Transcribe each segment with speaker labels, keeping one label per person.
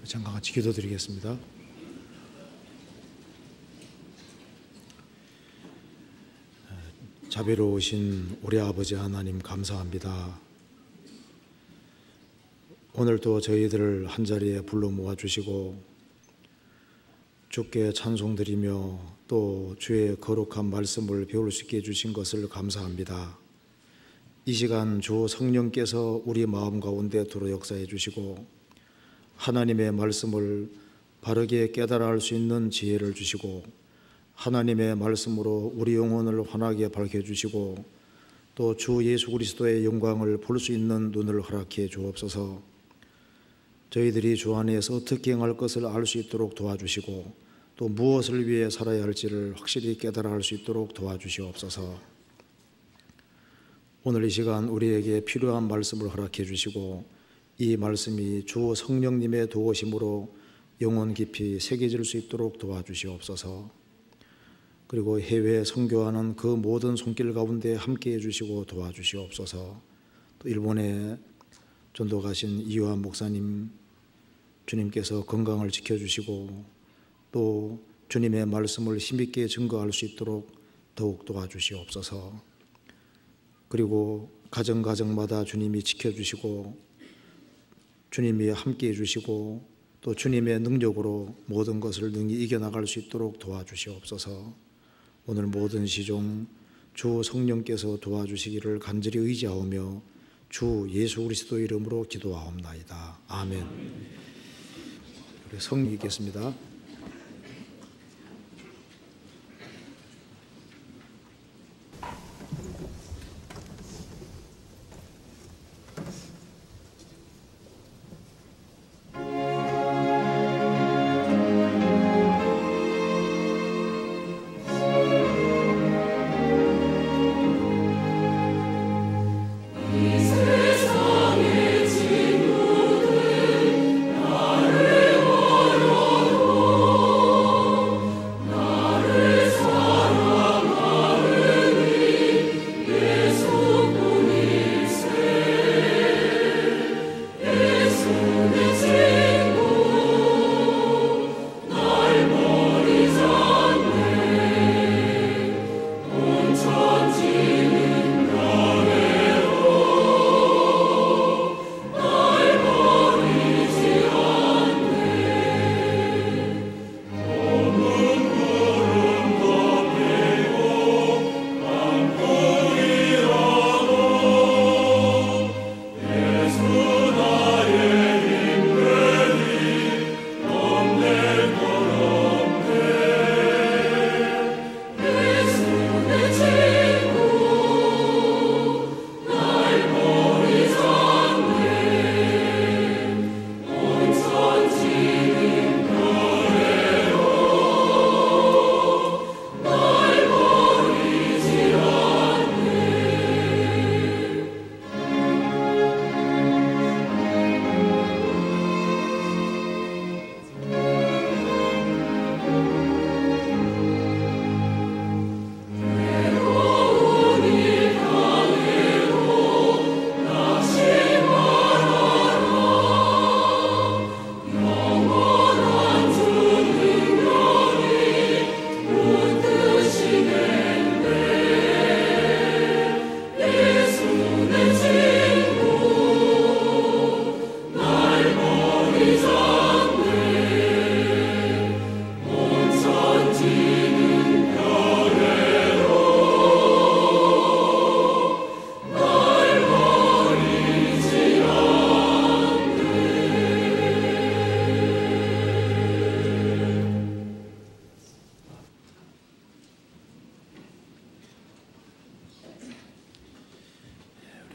Speaker 1: 잠깐 같이 기도드리겠습니다. 자비로우신 우리 아버지 하나님 감사합니다. 오늘도 저희들을 한자리에 불러 모아주시고 주께 찬송드리며 또 주의 거룩한 말씀을 배울 수 있게 해주신 것을 감사합니다. 이 시간 주 성령께서 우리 마음 가운데 들어 역사해 주시고 하나님의 말씀을 바르게 깨달아 할 수 있는 지혜를 주시고 하나님의 말씀으로 우리 영혼을 환하게 밝혀주시고 또 주 예수 그리스도의 영광을 볼 수 있는 눈을 허락해 주옵소서. 저희들이 주 안에서 어떻게 행할 것을 알 수 있도록 도와주시고 또 무엇을 위해 살아야 할지를 확실히 깨달아 할 수 있도록 도와주시옵소서. 오늘 이 시간 우리에게 필요한 말씀을 허락해 주시고 이 말씀이 주 성령님의 도우심으로 영혼 깊이 새겨질 수 있도록 도와주시옵소서. 그리고 해외 선교하는 그 모든 손길 가운데 함께해 주시고 도와주시옵소서. 또 일본에 전도 가신 이요한 목사님 주님께서 건강을 지켜주시고 또 주님의 말씀을 힘있게 증거할 수 있도록 더욱 도와주시옵소서. 그리고 가정마다 주님이 지켜주시고 주님이 함께해 주시고 또 주님의 능력으로 모든 것을 능히 이겨나갈 수 있도록 도와주시옵소서. 오늘 모든 시종 주 성령께서 도와주시기를 간절히 의지하오며 주 예수 그리스도 이름으로 기도하옵나이다. 아멘. 우리 성령 읽겠습니다.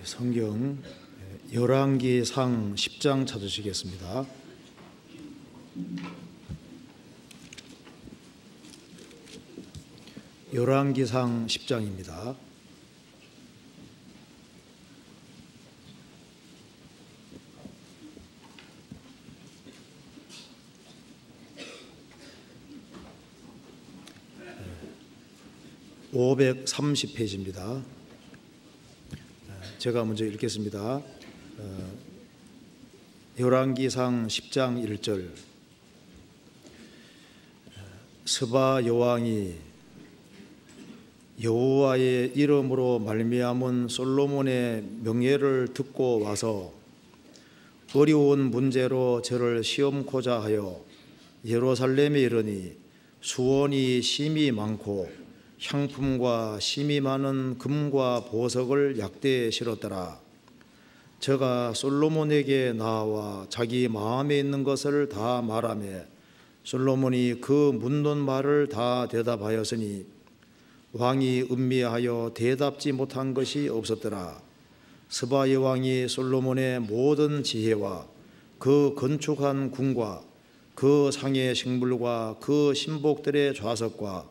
Speaker 1: 성경 열왕기상 10장 찾으시겠습니다. 열왕기상 10장입니다. (530페이지입니다) 제가 먼저 읽겠습니다. 열왕기상 10장 1절. 스바 여왕이 여호와의 이름으로 말미암은 솔로몬의 명예를 듣고 와서 어려운 문제로 저를 시험코자 하여 예루살렘에 이르니 수원이 심이 많고 향품과 심이 많은 금과 보석을 약대에 실었더라. 저가 솔로몬에게 나와 자기 마음에 있는 것을 다 말하며 솔로몬이 그 묻는 말을 다 대답하였으니 왕이 음미하여 대답지 못한 것이 없었더라. 스바 여왕이 솔로몬의 모든 지혜와 그 건축한 궁과 그 상의 식물과 그 신복들의 좌석과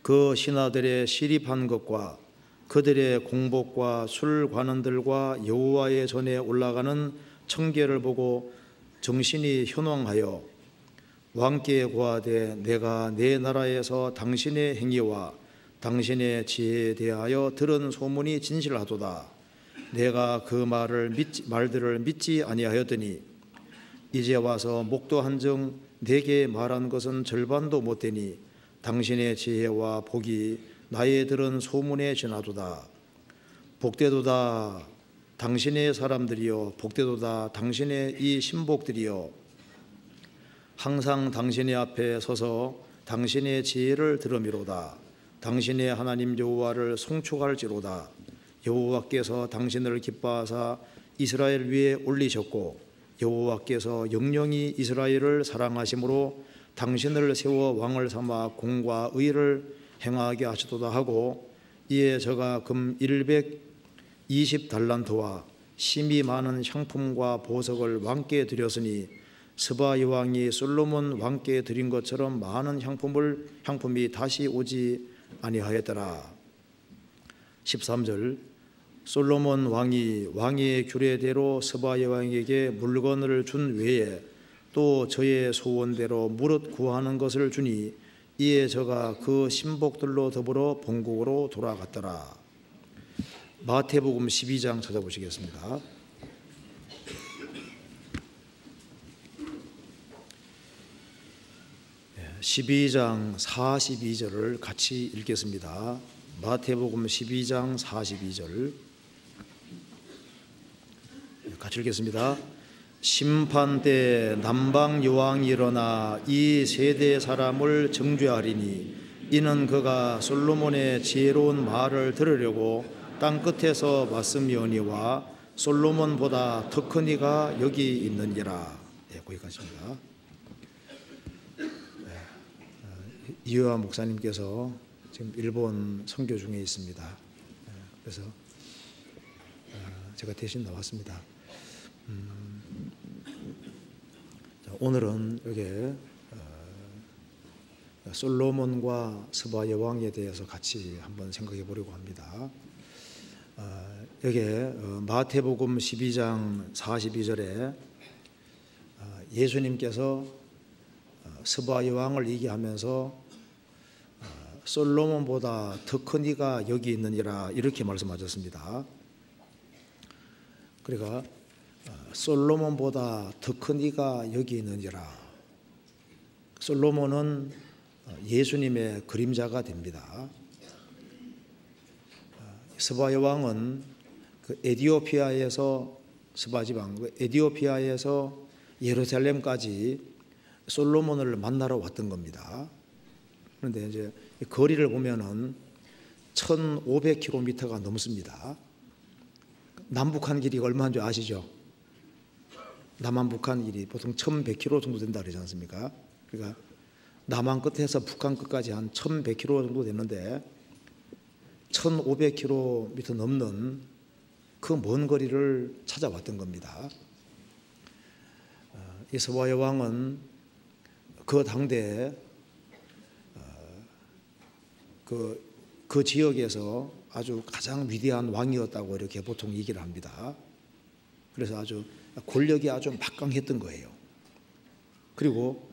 Speaker 1: 그 신하들의 시립한 것과 그들의 공복과 술 관원들과 여호와의 전에 올라가는 청계를 보고 정신이 현황하여 왕께 고하되 내가 내 나라에서 당신의 행위와 당신의 지혜에 대하여 들은 소문이 진실하도다. 내가 그 말들을 믿지 아니하였더니 이제 와서 목도 한정 내게 말한 것은 절반도 못되니 당신의 지혜와 복이 나의 들은 소문에 지나도다. 복되도다 당신의 사람들이여, 복되도다 당신의 이 신복들이여, 항상 당신의 앞에 서서 당신의 지혜를 들으미로다. 당신의 하나님 여호와를 송축할지로다. 여호와께서 당신을 기뻐하사 이스라엘 위에 올리셨고 여호와께서 영영이 이스라엘을 사랑하심으로 당신을 세워 왕을 삼아 공과 의를 행하게 하시도다 하고, 이에 저가 금 120달란트와 심이 많은 향품과 보석을 왕께 드렸으니 스바 여왕이 솔로몬 왕께 드린 것처럼 많은 향품이 다시 오지 아니하였더라. 13절. 솔로몬 왕이 왕의 규례대로 스바 여왕에게 물건을 준 외에 또 저의 소원대로 무릇 구하는 것을 주니 이에 저가 그 신복들로 더불어 본국으로 돌아갔더라. 마태복음 12장 찾아보시겠습니다. 네, 12장 42절을 같이 읽겠습니다. 마태복음 12장 42절 같이 읽겠습니다. 심판 때 남방 여왕이 일어나 이 세대 사람을 정죄하리니 이는 그가 솔로몬의 지혜로운 말을 들으려고 땅 끝에서 왔음이오니와 솔로몬보다 더 큰 이가 여기 있느니라. 네, 거기까지입니다. 이효아 목사님께서 지금 일본 선교 중에 있습니다. 그래서 제가 대신 나왔습니다. 오늘은 여기 솔로몬과 스바 여왕에 대해서 같이 한번 생각해 보려고 합니다. 여기 마태복음 12장 42절에 예수님께서 스바 여왕을 얘기하면서 솔로몬보다 더 큰 이가 여기 있느니라 이렇게 말씀하셨습니다. 그러니까 솔로몬보다 더 큰 이가 여기 있느니라. 솔로몬은 예수님의 그림자가 됩니다. 스바 여왕은 그 에디오피아에서 스바 지방, 에디오피아에서 예루살렘까지 솔로몬을 만나러 왔던 겁니다. 그런데 이제 거리를 보면은 1,500km가 넘습니다. 남북한 길이 얼마인 줄 아시죠? 남한 북한 길이 보통 1,100km 정도 된다 그러지 않습니까? 그러니까 남한 끝에서 북한 끝까지 한 1,100km 정도 되는데 1,500km 넘는 그 먼 거리를 찾아왔던 겁니다. 이 스바 여왕은 그 당대에 그 지역에서 아주 가장 위대한 왕이었다고 이렇게 보통 얘기를 합니다. 그래서 아주 권력이 아주 막강했던 거예요. 그리고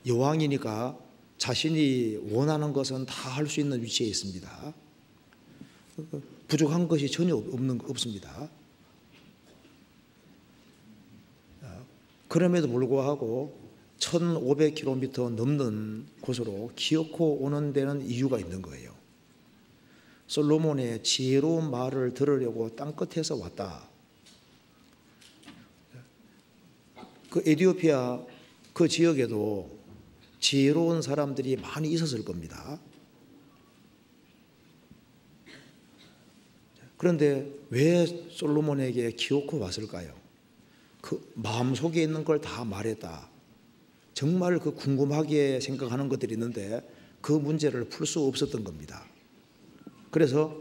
Speaker 1: 여왕이니까 자신이 원하는 것은 다 할 수 있는 위치에 있습니다. 부족한 것이 전혀 없습니다. 그럼에도 불구하고 1500km 넘는 곳으로 기어코 오는 데는 이유가 있는 거예요. 솔로몬의 지혜로운 말을 들으려고 땅끝에서 왔다. 그 에티오피아 그 지역에도 지혜로운 사람들이 많이 있었을 겁니다. 그런데 왜 솔로몬에게 기어코 왔을까요? 그 마음속에 있는 걸 다 말했다. 정말 그 궁금하게 생각하는 것들이 있는데 그 문제를 풀 수 없었던 겁니다. 그래서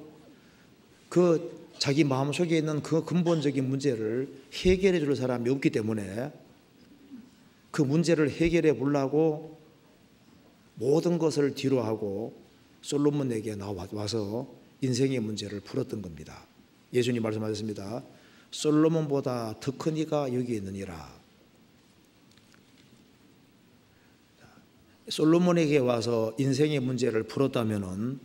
Speaker 1: 그 자기 마음속에 있는 그 근본적인 문제를 해결해 줄 사람이 없기 때문에 그 문제를 해결해 보려고 모든 것을 뒤로 하고 솔로몬에게 와서 인생의 문제를 풀었던 겁니다. 예수님 말씀하셨습니다. 솔로몬보다 더 큰 이가 여기 있느니라. 솔로몬에게 와서 인생의 문제를 풀었다면은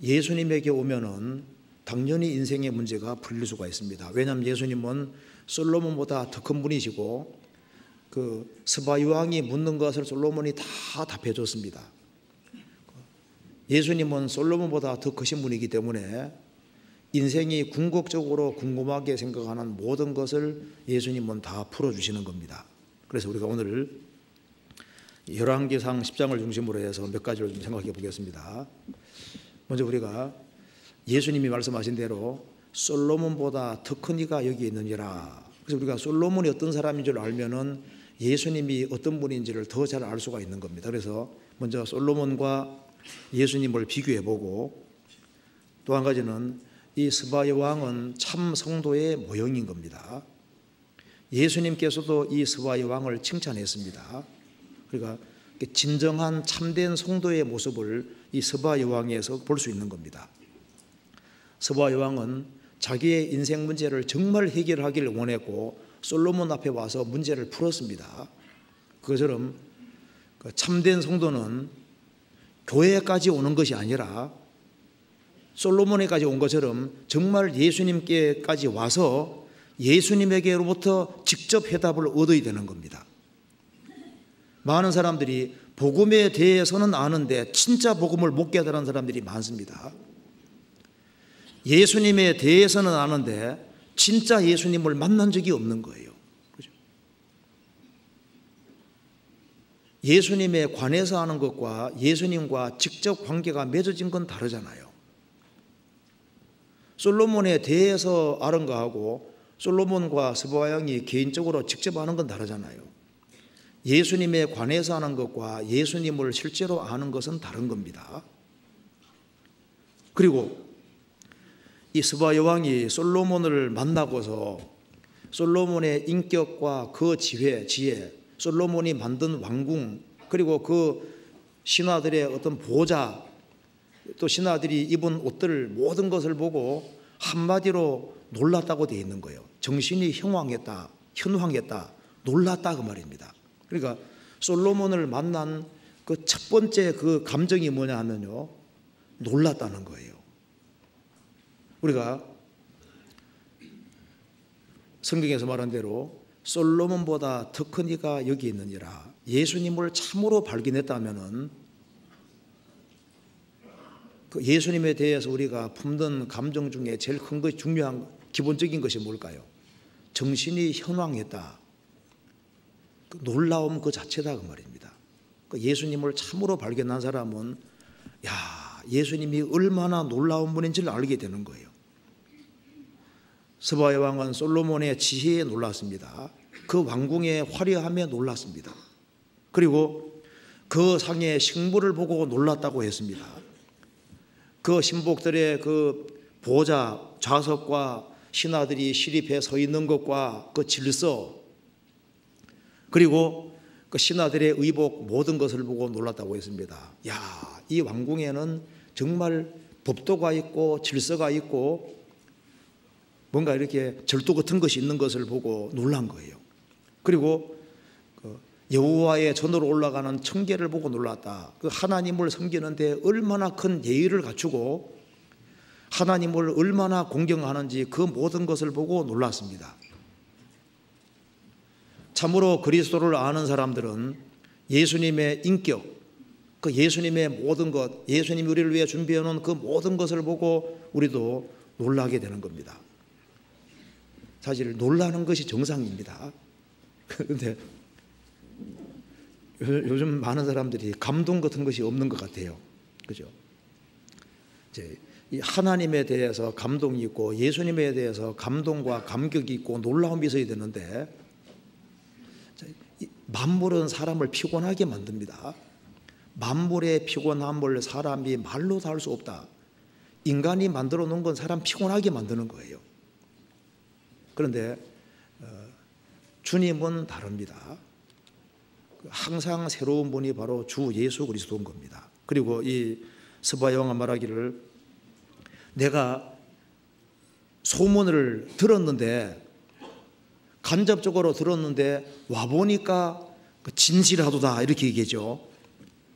Speaker 1: 예수님에게 오면은 당연히 인생의 문제가 풀릴 수가 있습니다. 왜냐하면 예수님은 솔로몬보다 더 큰 분이시고 그 스바 요왕이 묻는 것을 솔로몬이 다 답해 줬습니다. 예수님은 솔로몬보다 더 크신 분이기 때문에 인생이 궁극적으로 궁금하게 생각하는 모든 것을 예수님은 다 풀어주시는 겁니다. 그래서 우리가 오늘 열왕기상 10장을 중심으로 해서 몇 가지를 좀 생각해 보겠습니다. 먼저 우리가 예수님이 말씀하신 대로 솔로몬보다 더 큰 이가 여기 있느니라. 그래서 우리가 솔로몬이 어떤 사람인 줄 알면은 예수님이 어떤 분인지를 더 잘 알 수가 있는 겁니다. 그래서 먼저 솔로몬과 예수님을 비교해 보고 또 한 가지는 이 스바 여왕은 참 성도의 모형인 겁니다. 예수님께서도 이 스바 여왕을 칭찬했습니다. 그러니까 진정한 참된 성도의 모습을 이 스바 여왕에서 볼 수 있는 겁니다. 스바 여왕은 자기의 인생 문제를 정말 해결하기를 원했고 솔로몬 앞에 와서 문제를 풀었습니다. 그것처럼 참된 성도는 교회까지 오는 것이 아니라 솔로몬에까지 온 것처럼 정말 예수님께까지 와서 예수님에게로부터 직접 해답을 얻어야 되는 겁니다. 많은 사람들이 복음에 대해서는 아는데 진짜 복음을 못 깨달은 사람들이 많습니다. 예수님에 대해서는 아는데 진짜 예수님을 만난 적이 없는 거예요. 그죠? 예수님에 관해서 아는 것과 예수님과 직접 관계가 맺어진 건 다르잖아요. 솔로몬에 대해서 아는 거하고 솔로몬과 스바 왕이 개인적으로 직접 아는 건 다르잖아요. 예수님에 관해서 아는 것과 예수님을 실제로 아는 것은 다른 겁니다. 그리고 이 스바 여왕이 솔로몬을 만나고서 솔로몬의 인격과 그 지혜, 솔로몬이 만든 왕궁, 그리고 그 신하들의 어떤 보좌, 또 신하들이 입은 옷들 모든 것을 보고 한마디로 놀랐다고 되어 있는 거예요. 정신이 현황했다, 놀랐다 그 말입니다. 그러니까 솔로몬을 만난 그 첫 번째 그 감정이 뭐냐 하면요, 놀랐다는 거예요. 우리가 성경에서 말한 대로 솔로몬보다 더 큰 이가 여기 있느니라. 예수님을 참으로 발견했다면은 그 예수님에 대해서 우리가 품는 감정 중에 제일 큰 것, 중요한 기본적인 것이 뭘까요? 정신이 현황했다. 그 놀라움 그 자체다 그 말입니다. 그 예수님을 참으로 발견한 사람은 예수님이 얼마나 놀라운 분인지를 알게 되는 거예요. 스바 여왕은 솔로몬의 지혜에 놀랐습니다. 그 왕궁의 화려함에 놀랐습니다. 그리고 그 상의 식물을 보고 놀랐다고 했습니다. 그 신복들의 그 보좌, 좌석과 신하들이 시립해 서 있는 것과 그 질서, 그리고 그 신하들의 의복 모든 것을 보고 놀랐다고 했습니다. 이 왕궁에는 정말 법도가 있고 질서가 있고 뭔가 이렇게 절도 같은 것이 있는 것을 보고 놀란 거예요. 그리고 여호와의 전으로 올라가는 청계를 보고 놀랐다. 그 하나님을 섬기는데 얼마나 큰 예의를 갖추고 하나님을 얼마나 공경하는지 그 모든 것을 보고 놀랐습니다. 참으로 그리스도를 아는 사람들은 예수님의 인격, 그 예수님의 모든 것, 예수님이 우리를 위해 준비해 놓은 그 모든 것을 보고 우리도 놀라게 되는 겁니다. 사실 놀라는 것이 정상입니다. 그런데 요즘 많은 사람들이 감동 같은 것이 없는 것 같아요. 그죠? 이제 이 하나님에 대해서 감동이 있고 예수님에 대해서 감동과 감격이 있고 놀라움이 있어야 되는데 만물은 사람을 피곤하게 만듭니다. 만물의 피곤함을 사람이 말로 다 할 수 없다. 인간이 만들어 놓은 건 사람 피곤하게 만드는 거예요. 그런데 주님은 다릅니다. 항상 새로운 분이 바로 주 예수 그리스도인 겁니다. 그리고 이 스바요왕은 말하기를 내가 소문을 들었는데 간접적으로 들었는데 와보니까 진실하도다 이렇게 얘기하죠.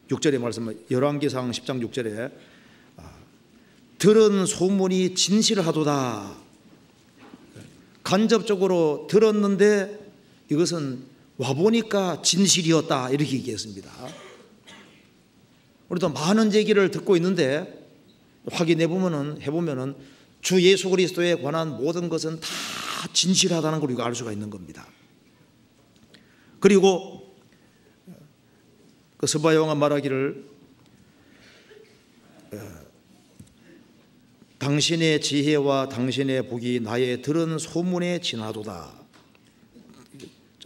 Speaker 1: 6절의 말씀 열왕기상 10장 6절에 들은 소문이 진실하도다. 간접적으로 들었는데 이것은 와보니까 진실이었다 이렇게 얘기했습니다. 우리도 많은 얘기를 듣고 있는데 해보면은 주 예수 그리스도에 관한 모든 것은 다 진실하다는 걸 우리가 알 수가 있는 겁니다. 그리고 그 스바요왕은 말하기를 당신의 지혜와 당신의 복이 나의 들은 소문에 지나도다.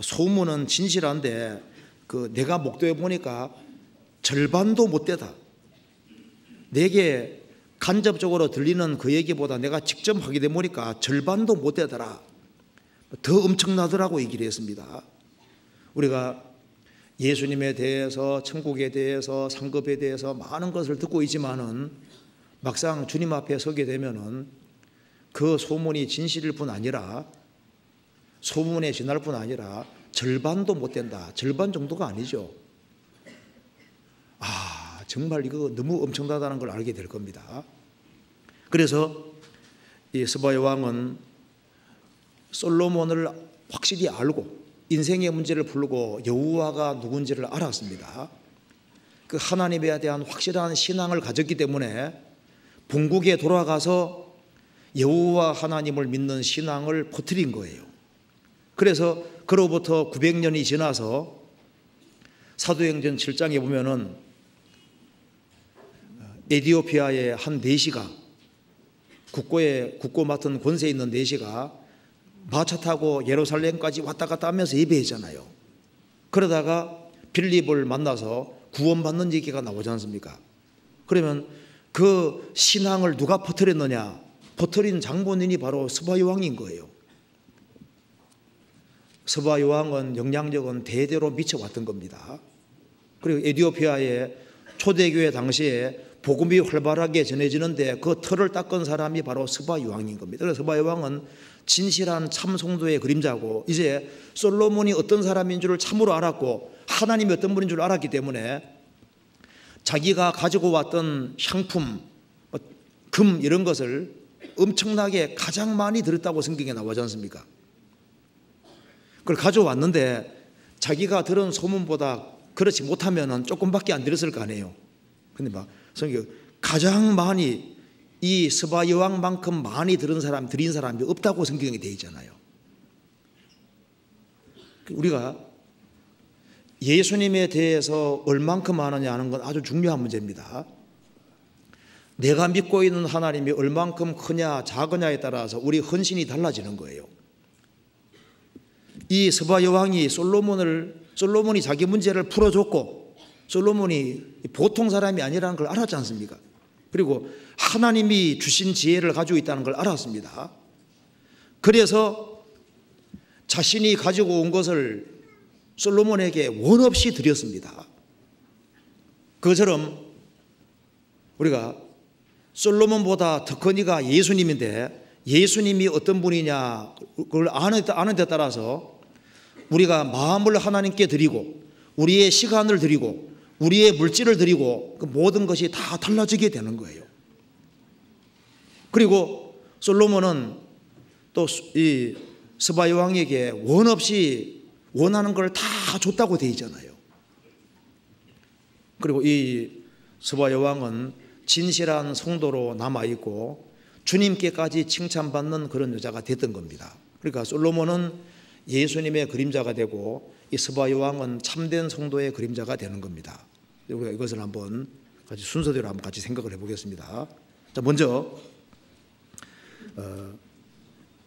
Speaker 1: 소문은 진실한데 내가 목도해 보니까 절반도 못 되다. 내게 간접적으로 들리는 그 얘기보다 내가 직접 하게 돼 보니까 절반도 못 되더라. 더 엄청나더라고 얘기를 했습니다. 우리가 예수님에 대해서 천국에 대해서 상급에 대해서 많은 것을 듣고 있지만은 막상 주님 앞에 서게 되면은 그 소문이 진실일 뿐 아니라 소문에 지날 뿐 아니라 절반도 못 된다. 절반 정도가 아니죠. 정말 이거 너무 엄청나다는 걸 알게 될 겁니다. 그래서 이 스바야 왕은 솔로몬을 확실히 알고 인생의 문제를 풀고 여호와가 누군지를 알았습니다. 그 하나님에 대한 확실한 신앙을 가졌기 때문에 본국에 돌아가서 여호와 하나님을 믿는 신앙을 퍼뜨린 거예요. 그래서 그로부터 900년이 지나서 사도행전 7장에 보면은 에티오피아의 한 내시가 국고 맡은 권세 있는 내시가 마차 타고 예루살렘까지 왔다 갔다 하면서 예배했잖아요. 그러다가 빌립을 만나서 구원받는 얘기가 나오지 않습니까? 그러면 그 신앙을 누가 퍼뜨렸느냐? 퍼뜨린 장본인이 바로 스바야 왕인 거예요. 스바야 왕은 영향력은 대대로 미쳐왔던 겁니다. 그리고 에티오피아의 초대교회 당시에 복음이 활발하게 전해지는데 그 틀을 닦은 사람이 바로 스바야 왕인 겁니다. 그래서 스바야 왕은 진실한 참 성도의 그림자고 이제 솔로몬이 어떤 사람인 줄을 참으로 알았고 하나님이 어떤 분인 줄 알았기 때문에 자기가 가지고 왔던 향품, 금 이런 것을 엄청나게 가장 많이 들었다고 성경에 나오지 않습니까? 그걸 가져왔는데 자기가 들은 소문보다 그렇지 못하면 조금밖에 안 들었을 거 아니에요. 근데 막 성경 가장 많이 이 스바야 왕만큼 많이 드린 사람이 없다고 성경에 되어 있잖아요. 우리가 예수님에 대해서 얼만큼 아느냐 하는 건 아주 중요한 문제입니다. 내가 믿고 있는 하나님이 얼만큼 크냐 작으냐에 따라서 우리 헌신이 달라지는 거예요. 이 스바야 왕이 솔로몬이 자기 문제를 풀어줬고 솔로몬이 보통 사람이 아니라는 걸 알았지 않습니까? 그리고 하나님이 주신 지혜를 가지고 있다는 걸 알았습니다. 그래서 자신이 가지고 온 것을 솔로몬에게 원 없이 드렸습니다. 그것처럼 우리가 솔로몬보다 더 큰 이가 예수님인데 예수님이 어떤 분이냐 그걸 아는 데 따라서 우리가 마음을 하나님께 드리고 우리의 시간을 드리고 우리의 물질을 드리고 그 모든 것이 다 달라지게 되는 거예요. 그리고 솔로몬은 또 이 스바야 왕에게 원 없이 원하는 걸 다 줬다고 돼 있잖아요. 그리고 이 스바 여왕은 진실한 성도로 남아있고 주님께까지 칭찬받는 그런 여자가 됐던 겁니다. 그러니까 솔로몬은 예수님의 그림자가 되고 이 스바 여왕은 참된 성도의 그림자가 되는 겁니다. 우리가 이것을 한번 같이 순서대로 한번 같이 생각을 해보겠습니다. 자, 먼저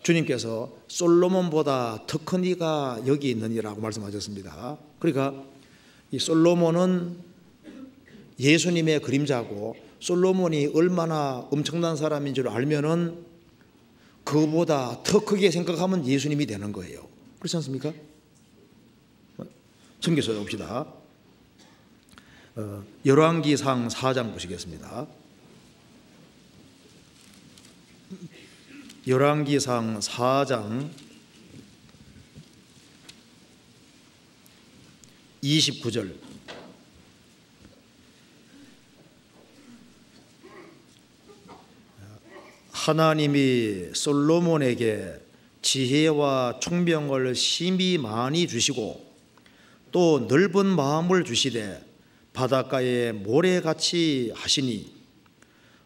Speaker 1: 주님께서 솔로몬보다 더 큰 이가 여기 있느니라고 말씀하셨습니다. 그러니까 이 솔로몬은 예수님의 그림자고 솔로몬이 얼마나 엄청난 사람인 줄 알면은 그보다 더 크게 생각하면 예수님이 되는 거예요. 그렇지 않습니까? 성경에서 봅시다. 열왕기상 4장 보시겠습니다. 열왕기상 4장 29절. 하나님이 솔로몬에게 지혜와 총명을 심히 많이 주시고 또 넓은 마음을 주시되 바닷가에 모래같이 하시니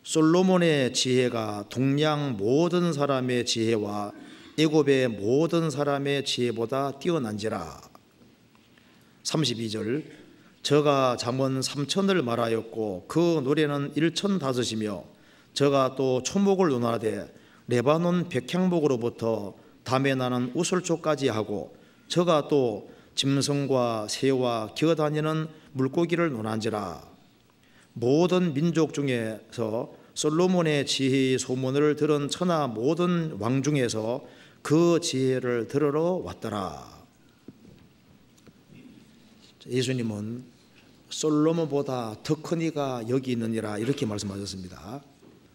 Speaker 1: 솔로몬의 지혜가 동양 모든 사람의 지혜와 애굽의 모든 사람의 지혜보다 뛰어난지라. 32절. 저가 잠언 3천을 말하였고 그 노래는 1,005이며 저가 또 초목을 논하되 레바논 백향목으로부터 담에 나는 우슬초까지 하고 저가 또 짐승과 새와 기어다니는 물고기를 논한지라. 모든 민족 중에서 솔로몬의 지혜의 소문을 들은 천하 모든 왕 중에서 그 지혜를 들으러 왔더라. 예수님은 솔로몬보다 더 큰 이가 여기 있느니라 이렇게 말씀하셨습니다.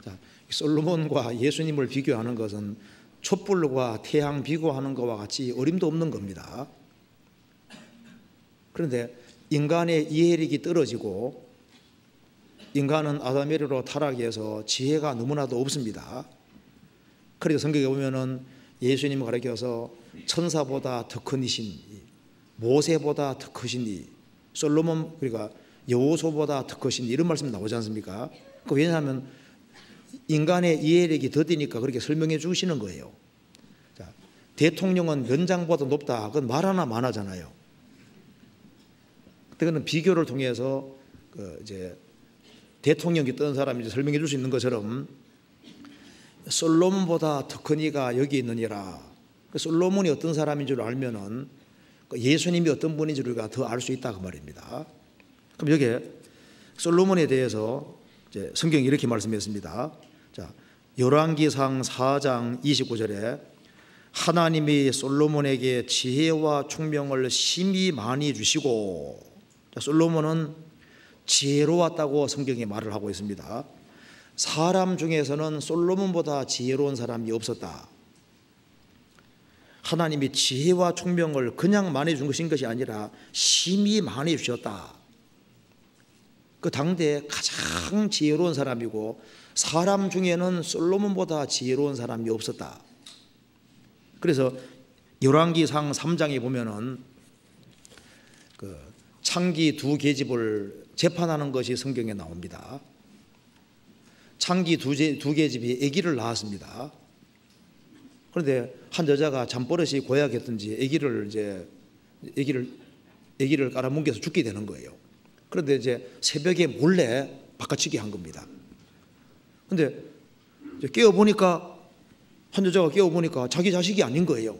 Speaker 1: 자, 솔로몬과 예수님을 비교하는 것은 촛불과 태양 비교하는 것과 같이 어림도 없는 겁니다. 그런데 인간의 이해력이 떨어지고 인간은 아담에르로 타락해서 지혜가 너무나도 없습니다. 그래서 성경에 보면은 예수님을 가리켜서 천사보다 더 큰 이신, 모세보다 더 크신 이, 솔로몬 그러니까 여호수아보다 더 크신 이런 말씀 나오지 않습니까? 왜냐하면 인간의 이해력이 더디니까 그렇게 설명해 주시는 거예요. 자, 대통령은 연장보다 높다. 그건 말 하나 많아잖아요. 그거는 비교를 통해서 이제 대통령이 뜬 사람이 이제 설명해 줄 수 있는 것처럼 솔로몬보다 더 큰 이가 여기 있느니라. 솔로몬이 어떤 사람인 줄 알면은 예수님이 어떤 분인 줄 우리가 더 알 수 있다 그 말입니다. 그럼 여기에 솔로몬에 대해서 이제 성경이 이렇게 말씀했습니다. 자, 열왕기상 4장 29절에 하나님이 솔로몬에게 지혜와 총명을 심히 많이 주시고, 자, 솔로몬은 지혜로웠다고 성경이 말을 하고 있습니다. 사람 중에서는 솔로몬보다 지혜로운 사람이 없었다. 하나님이 지혜와 총명을 그냥 많이 준 것이 아니라 심히 많이 주셨다. 그 당대에 가장 지혜로운 사람이고 사람 중에는 솔로몬보다 지혜로운 사람이 없었다. 그래서 열왕기상 3장에 보면은 그 창기 두 계집을 재판하는 것이 성경에 나옵니다. 창기 두 계집이 아기를 낳았습니다. 그런데 한 여자가 잠버릇이 고약했든지 아기를 깔아뭉개서 죽게 되는 거예요. 그런데 이제 새벽에 몰래 바꿔치기 한 겁니다. 그런데 깨어보니까 한 여자가 깨어보니까 자기 자식이 아닌 거예요.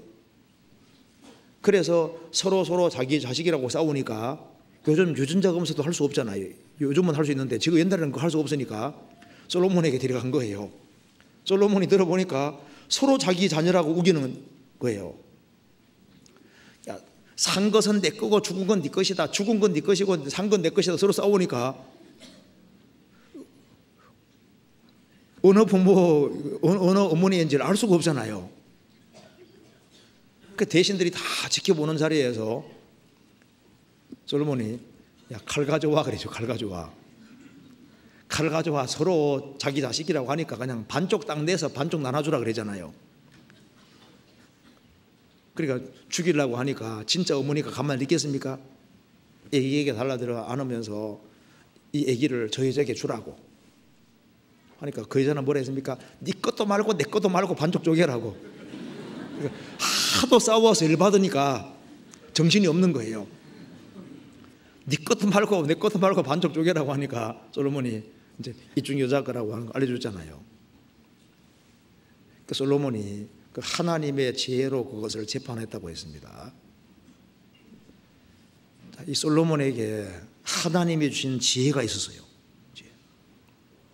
Speaker 1: 그래서 서로 자기 자식이라고 싸우니까 요즘 유전자 검사도 할 수 없잖아요. 요즘은 할 수 있는데 지금 옛날에는 그거 할 수 없으니까 솔로몬에게 데려간 거예요. 솔로몬이 들어보니까 서로 자기 자녀라고 우기는 거예요. 야, 산 것은 내 거고 죽은 건 네 것이다. 죽은 건 네 것이고 산 건 내 것이다. 서로 싸우니까 어느 부모, 어느 어머니인지를 알 수가 없잖아요. 그 대신들이 다 지켜보는 자리에서 솔로몬이 야, 칼 가져와 그러죠. 칼 가져와. 칼 가져와. 서로 자기 자식이라고 하니까 그냥 반쪽 딱 내서 반쪽 나눠주라 그러잖아요. 그러니까 죽이려고 하니까 진짜 어머니가 가만히 있겠습니까? 애기에게 달라들어 안으면서 이 애기를 저 여자에게 주라고 하니까 그 여자는 뭐라 했습니까? 네 것도 말고 내 것도 말고 반쪽 쪼개라고. 그러니까 하도 싸워서 열받으니까 정신이 없는 거예요. 네 것도 말고 내 것도 말고 반쪽 쪼개라고 하니까 솔로몬이 이제 이중 여자 거라고 하는 거 알려줬잖아요. 그 솔로몬이 그 하나님의 지혜로 그것을 재판했다고 했습니다. 이 솔로몬에게 하나님이 주신 지혜가 있었어요.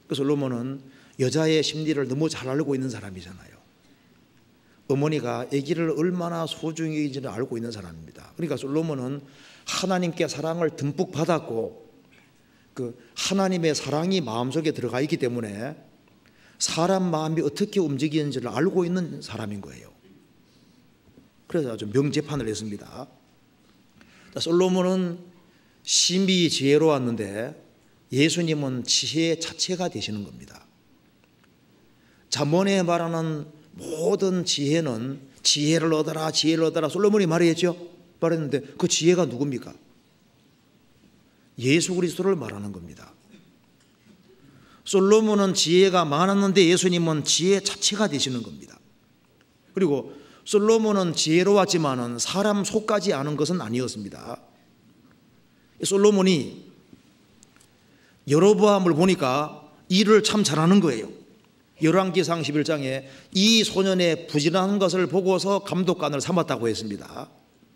Speaker 1: 그 솔로몬은 여자의 심리를 너무 잘 알고 있는 사람이잖아요. 어머니가 아기를 얼마나 소중히 여기는지를 알고 있는 사람입니다. 그러니까 솔로몬은 하나님께 사랑을 듬뿍 받았고 그 하나님의 사랑이 마음속에 들어가 있기 때문에 사람 마음이 어떻게 움직이는지를 알고 있는 사람인 거예요. 그래서 아주 명재판을 했습니다. 솔로몬은 심히 지혜로웠는데 예수님은 지혜 자체가 되시는 겁니다. 잠언에 말하는 모든 지혜는 지혜를 얻어라 지혜를 얻어라 솔로몬이 말했는데 그 지혜가 누굽니까? 예수 그리스도를 말하는 겁니다. 솔로몬은 지혜가 많았는데 예수님은 지혜 자체가 되시는 겁니다. 그리고 솔로몬은 지혜로웠지만은 사람 속까지 아는 것은 아니었습니다. 솔로몬이 여로보암을 보니까 일을 참 잘하는 거예요. 열왕기상 11장에 이 소년의 부지런한 것을 보고서 감독관을 삼았다고 했습니다.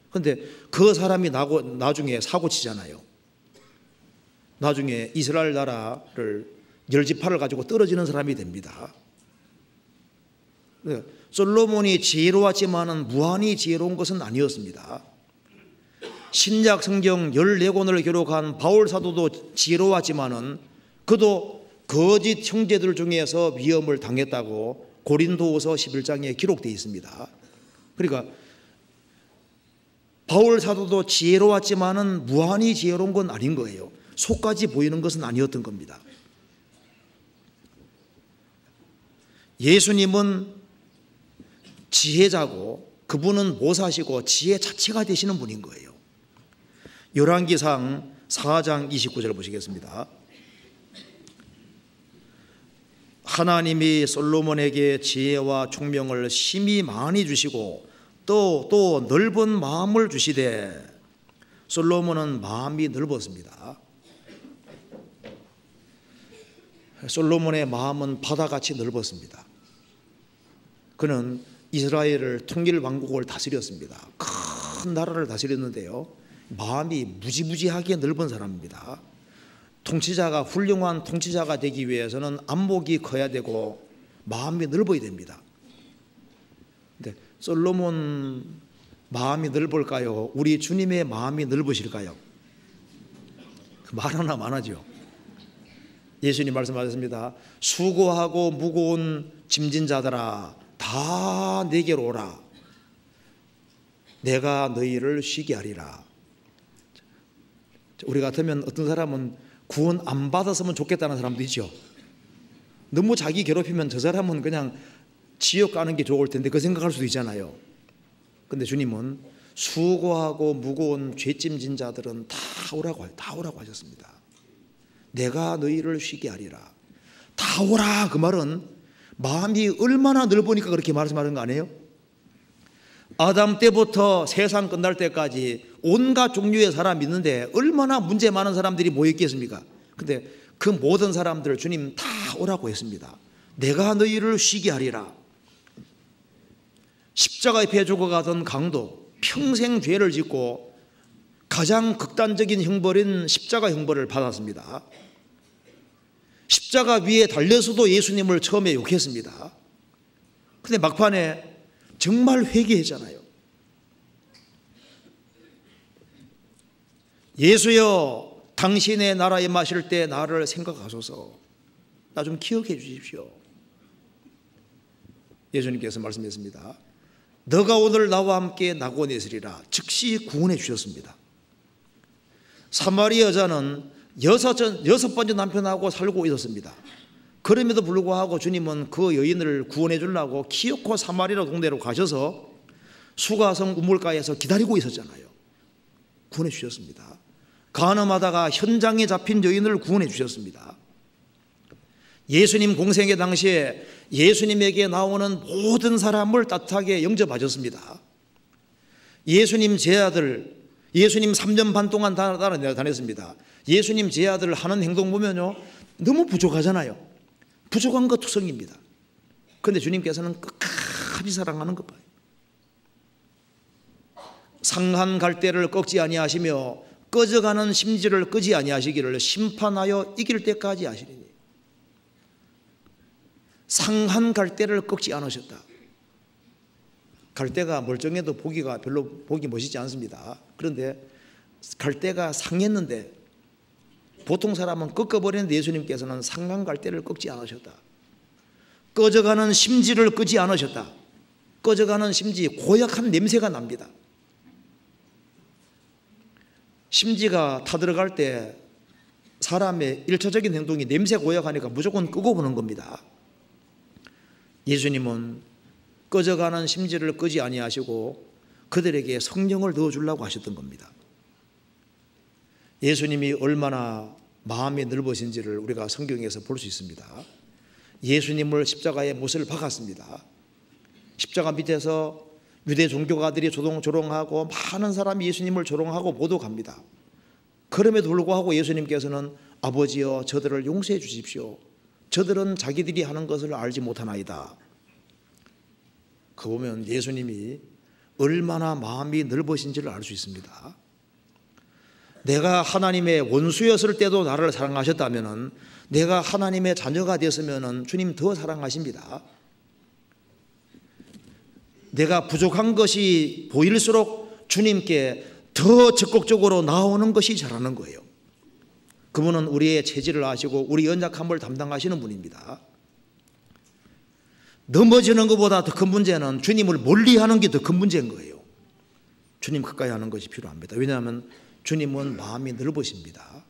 Speaker 1: 그런데 그 사람이 나중에 사고치잖아요. 나중에 이스라엘 나라를 열지파를 가지고 떨어지는 사람이 됩니다. 솔로몬이 지혜로웠지만은 무한히 지혜로운 것은 아니었습니다. 신약 성경 14권을 기록한 바울 사도도 지혜로웠지만은 그도 거짓 형제들 중에서 위험을 당했다고 고린도후서 11장에 기록되어 있습니다. 그러니까 바울 사도도 지혜로웠지만은 무한히 지혜로운 건 아닌 거예요. 속까지 보이는 것은 아니었던 겁니다. 예수님은 지혜자고 그분은 모사시고 지혜 자체가 되시는 분인 거예요. 열왕기상 4장 29절 보시겠습니다. 하나님이 솔로몬에게 지혜와 총명을 심히 많이 주시고 또 넓은 마음을 주시되 솔로몬은 마음이 넓었습니다. 솔로몬의 마음은 바다같이 넓었습니다. 그는 이스라엘을 통일 왕국을 다스렸습니다. 큰 나라를 다스렸는데요, 마음이 무지무지하게 넓은 사람입니다. 통치자가 훌륭한 통치자가 되기 위해서는 안목이 커야 되고 마음이 넓어야 됩니다. 근데 솔로몬 마음이 넓을까요? 우리 주님의 마음이 넓으실까요? 말 하나 많아죠. 예수님 말씀하셨습니다. 수고하고 무거운 짐진 자들아 다 내게로 오라. 내가 너희를 쉬게 하리라. 우리 같으면 어떤 사람은 구원 안 받았으면 좋겠다는 사람도 있죠. 너무 자기 괴롭히면 저 사람은 그냥 지옥 가는 게 좋을 텐데 그 생각할 수도 있잖아요. 근데 주님은 수고하고 무거운 죄짐진 자들은 다 오라고 하셨습니다. 내가 너희를 쉬게 하리라. 다 오라. 그 말은 마음이 얼마나 넓으니까 그렇게 말씀하는 거 아니에요? 아담 때부터 세상 끝날 때까지 온갖 종류의 사람이 있는데 얼마나 문제 많은 사람들이 모였겠습니까? 근데 그 모든 사람들을 주님 다 오라고 했습니다. 내가 너희를 쉬게 하리라. 십자가 옆에 죽어가던 강도 평생 죄를 짓고 가장 극단적인 형벌인 십자가 형벌을 받았습니다. 십자가 위에 달려서도 예수님을 처음에 욕했습니다. 근데 막판에 정말 회개했잖아요. 예수여 당신의 나라에 마실 때 나를 생각하소서. 나 좀 기억해 주십시오. 예수님께서 말씀했습니다. 너가 오늘 나와 함께 낙원에 있으리라. 즉시 구원해 주셨습니다. 사마리아 여자는 여섯 번째 남편하고 살고 있었습니다. 그럼에도 불구하고 주님은 그 여인을 구원해 주려고 키요코 사마리아 동네로 가셔서 수가성 우물가에서 기다리고 있었잖아요. 구원해 주셨습니다. 간음하다가 현장에 잡힌 여인을 구원해 주셨습니다. 예수님 공생의 당시에 예수님에게 나오는 모든 사람을 따뜻하게 영접하셨습니다. 예수님 제 아들, 예수님 3년 반 동안 다녔습니다. 예수님 제 아들 하는 행동 보면요, 너무 부족하잖아요. 부족한 것 투성입니다. 그런데 주님께서는 끝까지 사랑하는 것 봐요. 상한 갈대를 꺾지 아니하시며 꺼져가는 심지를 끄지 아니하시기를 심판하여 이길 때까지 하시리니. 상한 갈대를 꺾지 않으셨다. 갈대가 멀쩡해도 보기가 별로 보기 멋있지 않습니다. 그런데 갈대가 상했는데 보통 사람은 꺾어버리는데 예수님께서는 상한 갈대를 꺾지 않으셨다. 꺼져가는 심지를 끄지 않으셨다. 꺼져가는 심지, 고약한 냄새가 납니다. 심지가 타들어갈 때 사람의 일차적인 행동이 냄새 고약하니까 무조건 끄고 보는 겁니다. 예수님은 꺼져가는 심지를 끄지 아니하시고 그들에게 성령을 넣어주려고 하셨던 겁니다. 예수님이 얼마나 마음이 넓으신지를 우리가 성경에서 볼 수 있습니다. 예수님을 십자가에 못을 박았습니다. 십자가 밑에서 유대 종교가들이 조롱하고 많은 사람이 예수님을 조롱하고 모독합니다. 그럼에도 불구하고 예수님께서는 아버지여 저들을 용서해 주십시오. 저들은 자기들이 하는 것을 알지 못하나이다. 그 보면 예수님이 얼마나 마음이 넓으신지를 알 수 있습니다. 내가 하나님의 원수였을 때도 나를 사랑하셨다면 내가 하나님의 자녀가 되었으면 주님 더 사랑하십니다. 내가 부족한 것이 보일수록 주님께 더 적극적으로 나오는 것이 잘하는 거예요. 그분은 우리의 체질을 아시고 우리 연약함을 담당하시는 분입니다. 넘어지는 것보다 더 큰 문제는 주님을 멀리하는 게 더 큰 문제인 거예요. 주님 가까이 하는 것이 필요합니다. 왜냐하면 주님은 마음이 넓으십니다.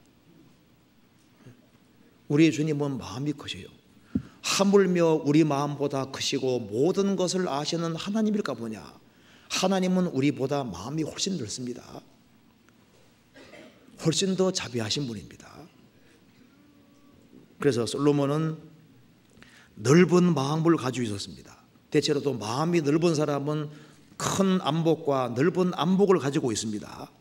Speaker 1: 우리 주님은 마음이 크셔요. 하물며 우리 마음보다 크시고 모든 것을 아시는 하나님일까 보냐. 하나님은 우리보다 마음이 훨씬 넓습니다. 훨씬 더 자비하신 분입니다. 그래서 솔로몬은 넓은 마음을 가지고 있었습니다. 대체로 또 마음이 넓은 사람은 큰 안복과 넓은 안복을 가지고 있습니다.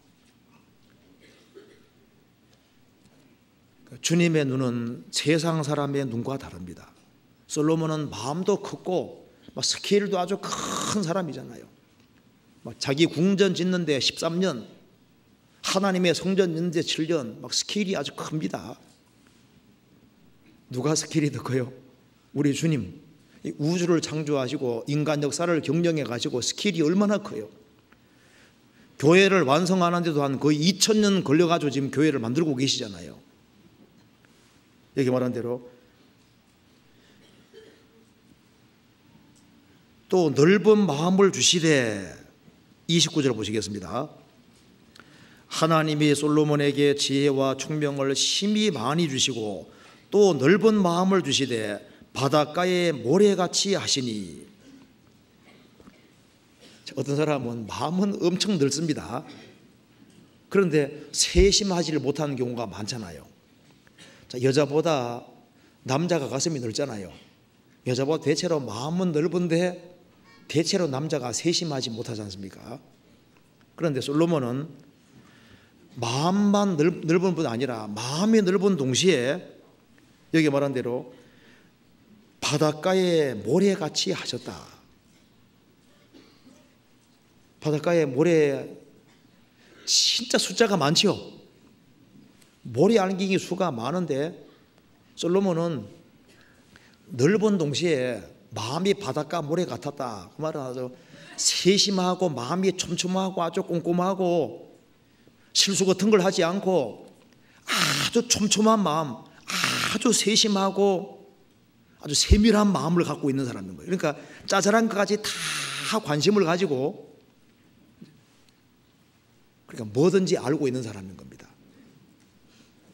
Speaker 1: 주님의 눈은 세상 사람의 눈과 다릅니다. 솔로몬은 마음도 컸고 스케일도 아주 큰 사람이잖아요. 자기 궁전 짓는데 13년, 하나님의 성전 짓는데 7년, 스케일이 아주 큽니다. 누가 스케일이 더 커요? 우리 주님. 우주를 창조하시고 인간 역사를 경영해 가시고 스케일이 얼마나 커요. 교회를 완성하는데도 한 거의 2000년 걸려가지고 지금 교회를 만들고 계시잖아요. 여기 말한 대로 또 넓은 마음을 주시되 29절 보시겠습니다. 하나님이 솔로몬에게 지혜와 총명을 심히 많이 주시고 또 넓은 마음을 주시되 바닷가에 모래같이 하시니. 어떤 사람은 마음은 엄청 넓습니다. 그런데 세심하지를 못하는 경우가 많잖아요. 여자보다 남자가 가슴이 넓잖아요. 여자보다 대체로 마음은 넓은데 대체로 남자가 세심하지 못하지 않습니까? 그런데 솔로몬은 마음만 넓은 분 아니라 마음이 넓은 동시에 여기 말한 대로 바닷가에 모래같이 하셨다. 바닷가에 모래 진짜 숫자가 많죠. 모래 알갱이 수가 많은데 솔로몬은 넓은 동시에 마음이 바닷가 모래 같았다. 그 말은 아주 세심하고 마음이 촘촘하고 아주 꼼꼼하고 실수 같은 걸 하지 않고 아주 촘촘한 마음, 아주 세심하고 아주 세밀한 마음을 갖고 있는 사람인 거예요. 그러니까 짜잘한 것까지 다 관심을 가지고 그러니까 뭐든지 알고 있는 사람인 겁니다.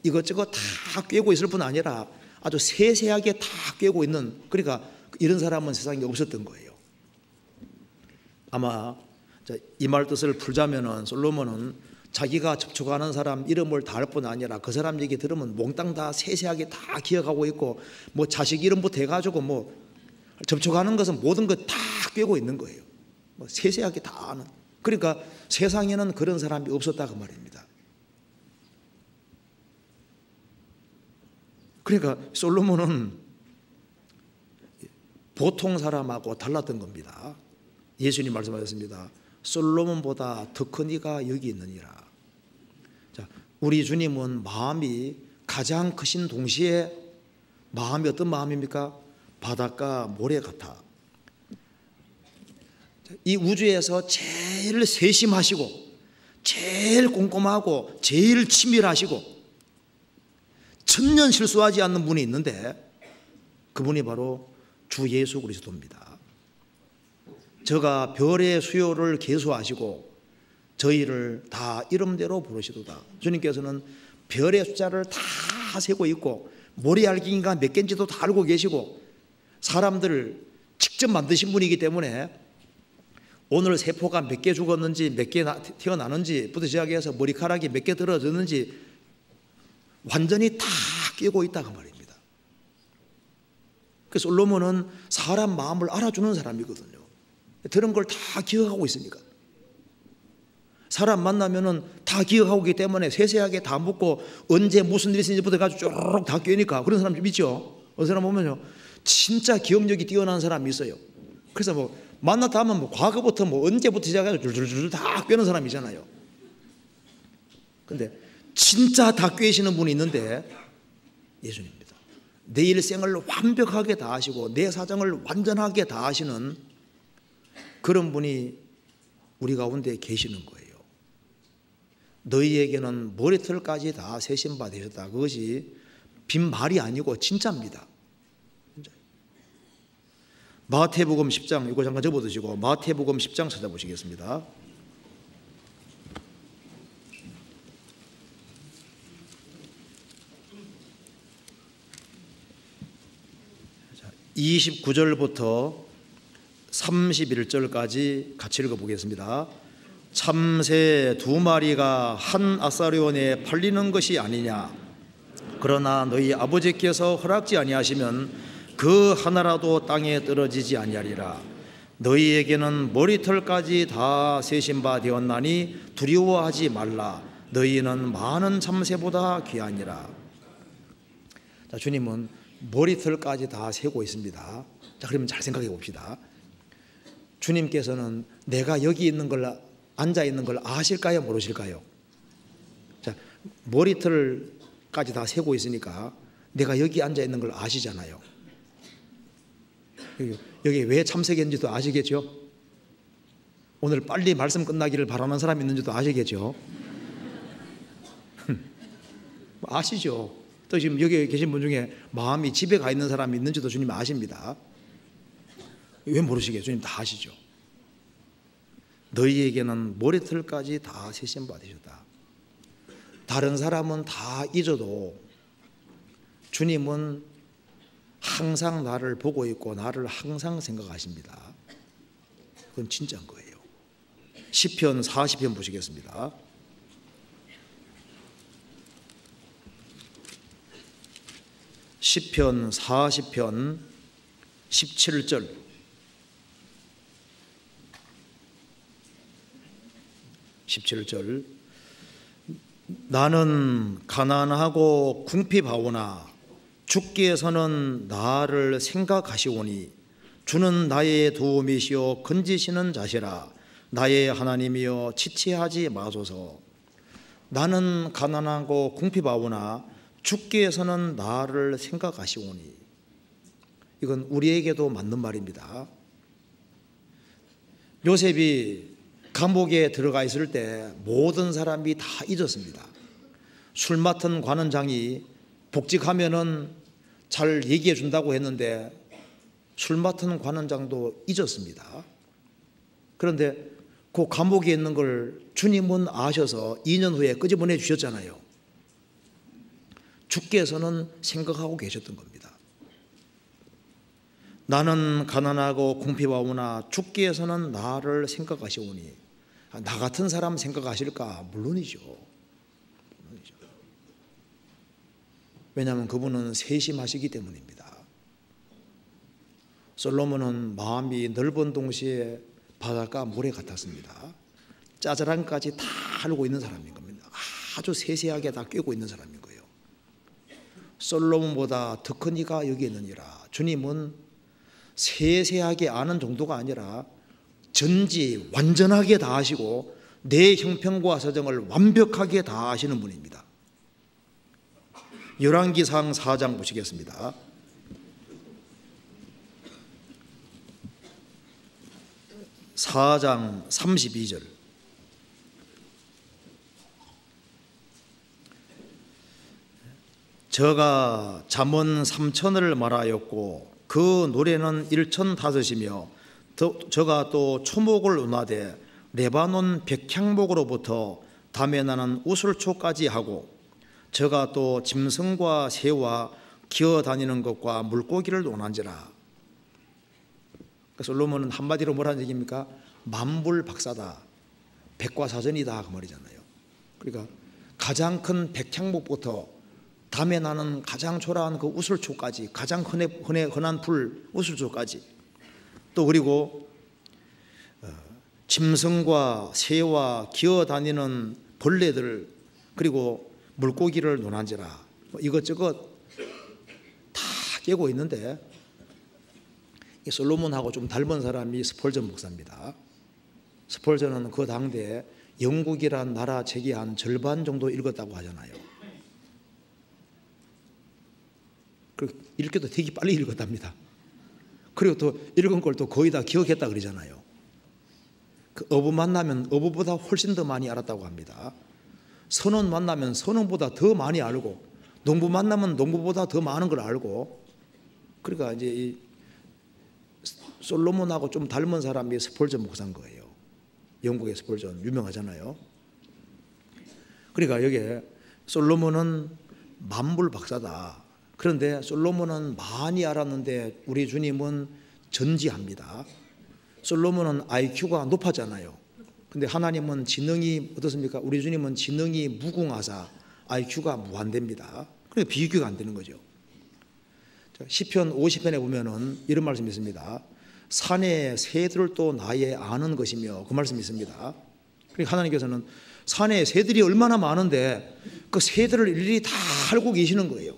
Speaker 1: 이것저것 다 꿰고 있을 뿐 아니라 아주 세세하게 다 꿰고 있는, 그러니까 이런 사람은 세상에 없었던 거예요. 아마 자, 이 말 뜻을 풀자면은 솔로몬은 자기가 접촉하는 사람 이름을 다 할 뿐 아니라 그 사람 얘기 들으면 몽땅 다 세세하게 다 기억하고 있고, 뭐 자식 이름부터 해가지고 뭐 접촉하는 것은 모든 것 다 꿰고 있는 거예요. 뭐 세세하게 다 아는. 그러니까 세상에는 그런 사람이 없었다 그 말입니다. 그러니까 솔로몬은 보통 사람하고 달랐던 겁니다. 예수님 말씀하셨습니다. 솔로몬보다 더 큰 이가 여기 있느니라. 자, 우리 주님은 마음이 가장 크신 동시에 마음이 어떤 마음입니까? 바닷가 모래 같아. 이 우주에서 제일 세심하시고 제일 꼼꼼하고 제일 치밀하시고 천년 실수하지 않는 분이 있는데 그분이 바로 주 예수 그리스도입니다. 저가 별의 수요를 계수하시고 저희를 다 이름대로 부르시도다. 주님께서는 별의 숫자를 다 세고 있고 모래알갱이가 몇 개인지도 다 알고 계시고 사람들을 직접 만드신 분이기 때문에 오늘 세포가 몇 개 죽었는지 몇 개 태어나는지부터 시작해서 머리카락이 몇 개 떨어졌는지 완전히 다 끼고 있다 그 말입니다. 그래서 솔로몬은 사람 마음을 알아주는 사람이거든요. 들은 걸 다 기억하고 있으니까. 사람 만나면은 다 기억하고 있기 때문에 세세하게 다 묻고 언제 무슨 일이 있는지부터 가지고 쪼르륵 다 꿰니까. 그런 사람 좀 있죠. 어떤 사람 보면요 진짜 기억력이 뛰어난 사람이 있어요. 그래서 뭐 만났다 하면 뭐 과거부터 뭐 언제부터 시작해서 줄줄줄 다 꿰는 사람이잖아요. 근데 진짜 다 꿰시는 분이 있는데 예수님입니다. 내 일생을 완벽하게 다 아시고 내 사정을 완전하게 다 아시는 그런 분이 우리 가운데 계시는 거예요. 너희에게는 머리털까지 다 세신 바 되셨다. 그것이 빈말이 아니고 진짜입니다. 마태복음 10장 이거 잠깐 접어두시고 마태복음 10장 찾아보시겠습니다. 자, 29절부터 31절까지 같이 읽어보겠습니다. 참새 2마리가 한 아사리온에 팔리는 것이 아니냐. 그러나 너희 아버지께서 허락지 아니하시면 그 하나라도 땅에 떨어지지 아니하리라. 너희에게는 머리털까지 다 세신 바 되었나니 두려워하지 말라. 너희는 많은 참새보다 귀하니라. 자, 주님은 머리털까지 다 세고 있습니다. 자, 그러면 잘 생각해 봅시다. 주님께서는 내가 여기 있는 걸 앉아 있는 걸 아실까요? 모르실까요? 자, 머리털까지 다 세고 있으니까 내가 여기 앉아 있는 걸 아시잖아요. 여기 왜 참석했는지도 아시겠죠? 오늘 빨리 말씀 끝나기를 바라는 사람이 있는지도 아시겠죠? 아시죠? 또 지금 여기 계신 분 중에 마음이 집에 가 있는 사람이 있는지도 주님 아십니다. 왜 모르시겠어요? 주님 다 아시죠? 너희에게는 머리털까지 다 세신 바 되셨다. 다른 사람은 다 잊어도 주님은 항상 나를 보고 있고 나를 항상 생각하십니다. 그건 진짜인 거예요. 시편 40편 보시겠습니다. 시편 40편 17절. 나는 가난하고 궁핍하오나 주께서는 나를 생각하시오니 주는 나의 도움이시오 건지시는 자시라. 나의 하나님이여 지체하지 마소서. 나는 가난하고 궁핍하오나 주께서는 나를 생각하시오니. 이건 우리에게도 맞는 말입니다. 요셉이 감옥에 들어가 있을 때 모든 사람이 다 잊었습니다. 술 맡은 관원장이 복직하면은 잘 얘기해 준다고 했는데 술 맡은 관원장도 잊었습니다. 그런데 그 감옥에 있는 걸 주님은 아셔서 2년 후에 끄집어내 주셨잖아요. 주께서는 생각하고 계셨던 겁니다. 나는 가난하고 궁핍하오나 주께서는 나를 생각하시오니. 나 같은 사람 생각하실까? 물론이죠. 왜냐하면 그분은 세심하시기 때문입니다. 솔로몬은 마음이 넓은 동시에 바닷가 모래 같았습니다. 짜잘함까지 다 알고 있는 사람인 겁니다. 아주 세세하게 다 꿰고 있는 사람인 거예요. 솔로몬보다 더 큰 이가 여기 있느니라. 주님은 세세하게 아는 정도가 아니라 전지 완전하게 다 아시고 내 형편과 사정을 완벽하게 다 아시는 분입니다. 열왕기상 4장 보시겠습니다. 4장 32절. 저가 잠언 3천을 말하였고 그 노래는 1,005이며 저가 또 초목을 운하되 레바논 백향목으로부터 담에 나는 우슬초까지 하고 저가 또 짐승과 새와 기어다니는 것과 물고기를 논한지라. 솔로몬은 한마디로 뭐라는 얘기입니까? 만불박사다, 백과사전이다 그 말이잖아요. 그러니까 가장 큰 백향목부터 담에 나는 가장 초라한 그 우슬초까지, 가장 흔한 풀 우슬초까지, 또 그리고 짐승과 새와 기어다니는 벌레들, 그리고 물고기를 논한지라. 이것저것 다 깨고 있는데 솔로몬하고 좀 닮은 사람이 스펄전 목사입니다. 스펄전은 그 당대에 영국이란 나라 책이 한 절반 정도 읽었다고 하잖아요. 읽기도 되게 빨리 읽었답니다. 그리고 또 읽은 걸 또 거의 다 기억했다 그러잖아요. 그 어부 만나면 어부보다 훨씬 더 많이 알았다고 합니다. 선원 만나면 선원보다 더 많이 알고, 농부 만나면 농부보다 더 많은 걸 알고. 그러니까 이제 이 솔로몬하고 좀 닮은 사람이 스펄전 목사인 거예요. 영국의 스펄전 유명하잖아요. 그러니까 여기에 솔로몬은 만불박사다. 그런데 솔로몬은 많이 알았는데 우리 주님은 전지합니다. 솔로몬은 IQ가 높았잖아요. 근데 하나님은 지능이 어떻습니까? 우리 주님은 지능이 무궁하사 IQ가 무한대입니다. 그러니까 비교가 안 되는 거죠. 시편 50편에 보면은 이런 말씀이 있습니다. 산의 새들도 나의 아는 것이며, 그 말씀이 있습니다. 그러니까 하나님께서는 산에 새들이 얼마나 많은데 그 새들을 일일이 다 알고 계시는 거예요.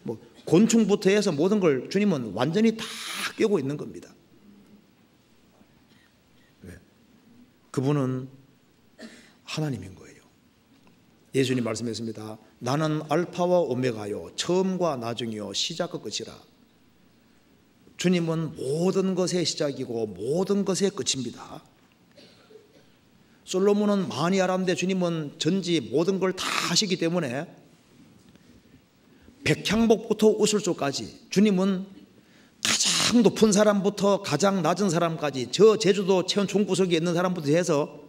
Speaker 1: 뭐 곤충부터 해서 모든 걸 주님은 완전히 다 꿰고 있는 겁니다. 왜? 그분은 하나님인 거예요. 예수님 말씀했습니다. 나는 알파와 오메가요, 처음과 나중이요, 시작과 끝이라. 주님은 모든 것의 시작이고 모든 것의 끝입니다. 솔로몬은 많이 알았는데 주님은 전지 모든 걸 다 하시기 때문에 백향목부터 우슬초까지 주님은 가장 높은 사람부터 가장 낮은 사람까지, 저 제주도 체온 총구석에 있는 사람부터 해서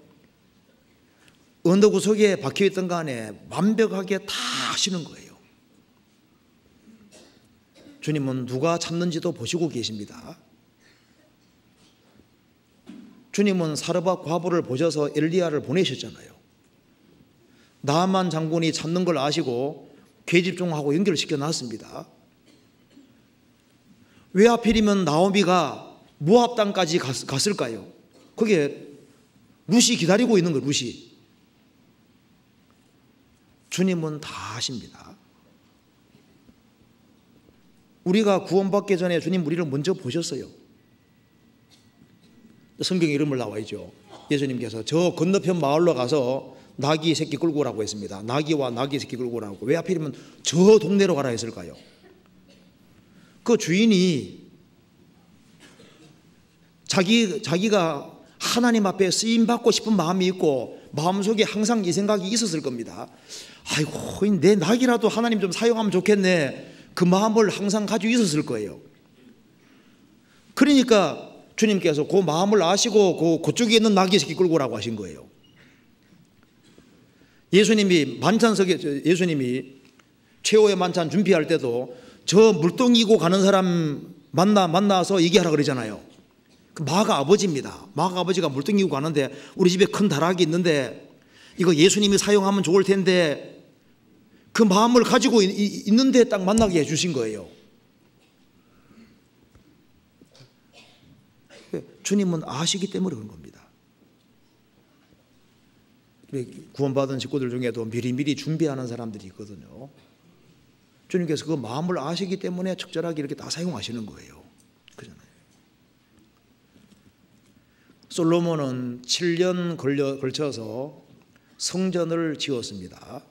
Speaker 1: 어느 구석에 박혀있던 간에 완벽하게 다 하시는 거예요. 주님은 누가 찾는지도 보시고 계십니다. 주님은 사르밧 과부를 보셔서 엘리야를 보내셨잖아요. 나만 장군이 찾는 걸 아시고 계집종하고 연결시켜 놨습니다. 왜 하필이면 나오미가 모압 땅까지 갔을까요? 거기에 룻이 기다리고 있는 거예요. 룻이. 주님은 다 아십니다. 우리가 구원받기 전에 주님 우리를 먼저 보셨어요. 성경에 이런 말 나와 있죠. 예수님께서 저 건너편 마을로 가서 나귀 새끼 끌고 오라고 했습니다. 나귀와 나귀 새끼 끌고 오라고. 왜 하필이면 저 동네로 가라 했을까요? 그 주인이 자기가 하나님 앞에 쓰임받고 싶은 마음이 있고 마음속에 항상 이 생각이 있었을 겁니다. 아이고, 내 나귀라도 하나님 좀 사용하면 좋겠네. 그 마음을 항상 가지고 있었을 거예요. 그러니까 주님께서 그 마음을 아시고 그쪽에 있는 나귀 새끼 끌고 오라고 하신 거예요. 예수님이 최후의 만찬 준비할 때도 저 물동이고 가는 사람 만나서 얘기하라 그러잖아요. 그 마가 아버지입니다. 마가 아버지가 물뚱이고 가는데 우리 집에 큰 다락이 있는데 이거 예수님이 사용하면 좋을 텐데 그 마음을 가지고 있는데 딱 만나게 해주신 거예요. 주님은 아시기 때문에 그런 겁니다. 구원받은 식구들 중에도 미리미리 준비하는 사람들이 있거든요. 주님께서 그 마음을 아시기 때문에 적절하게 이렇게 다 사용하시는 거예요. 그잖아요. 솔로몬은 7년 걸쳐서 성전을 지었습니다.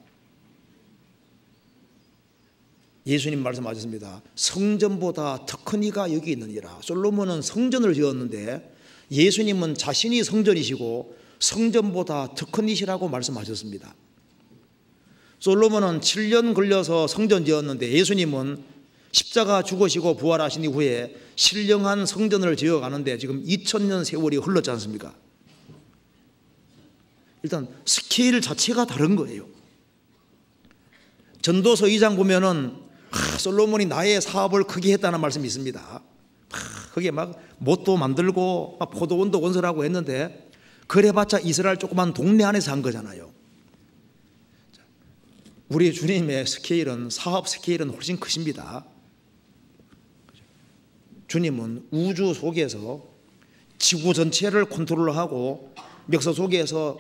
Speaker 1: 예수님 말씀하셨습니다. 성전보다 더 큰 이가 여기 있느니라. 솔로몬은 성전을 지었는데 예수님은 자신이 성전이시고 성전보다 더 큰 이시라고 말씀하셨습니다. 솔로몬은 7년 걸려서 성전 지었는데 예수님은 십자가 죽으시고 부활하신 이후에 신령한 성전을 지어가는데 지금 2000년 세월이 흘렀지 않습니까? 일단 스케일 자체가 다른 거예요. 전도서 2장 보면은 솔로몬이 나의 사업을 크게 했다는 말씀이 있습니다. 그게 막 못도 만들고 막 포도원도 건설하고 했는데 그래봤자 이스라엘 조그만 동네 안에서 한 거잖아요. 우리 주님의 스케일은, 사업 스케일은 훨씬 크십니다. 주님은 우주 속에서 지구 전체를 컨트롤하고 역사 속에서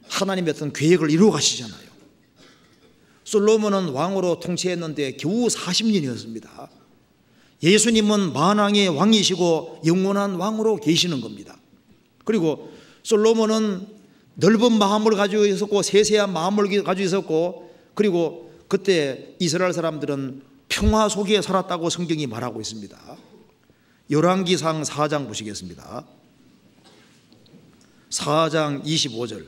Speaker 1: 하나님의 어떤 계획을 이루어 가시잖아요. 솔로몬은 왕으로 통치했는데 겨우 40년이었습니다. 예수님은 만왕의 왕이시고 영원한 왕으로 계시는 겁니다. 그리고 솔로몬은 넓은 마음을 가지고 있었고 세세한 마음을 가지고 있었고 그리고 그때 이스라엘 사람들은 평화 속에 살았다고 성경이 말하고 있습니다. 열왕기상 4장 보시겠습니다. 4장 25절.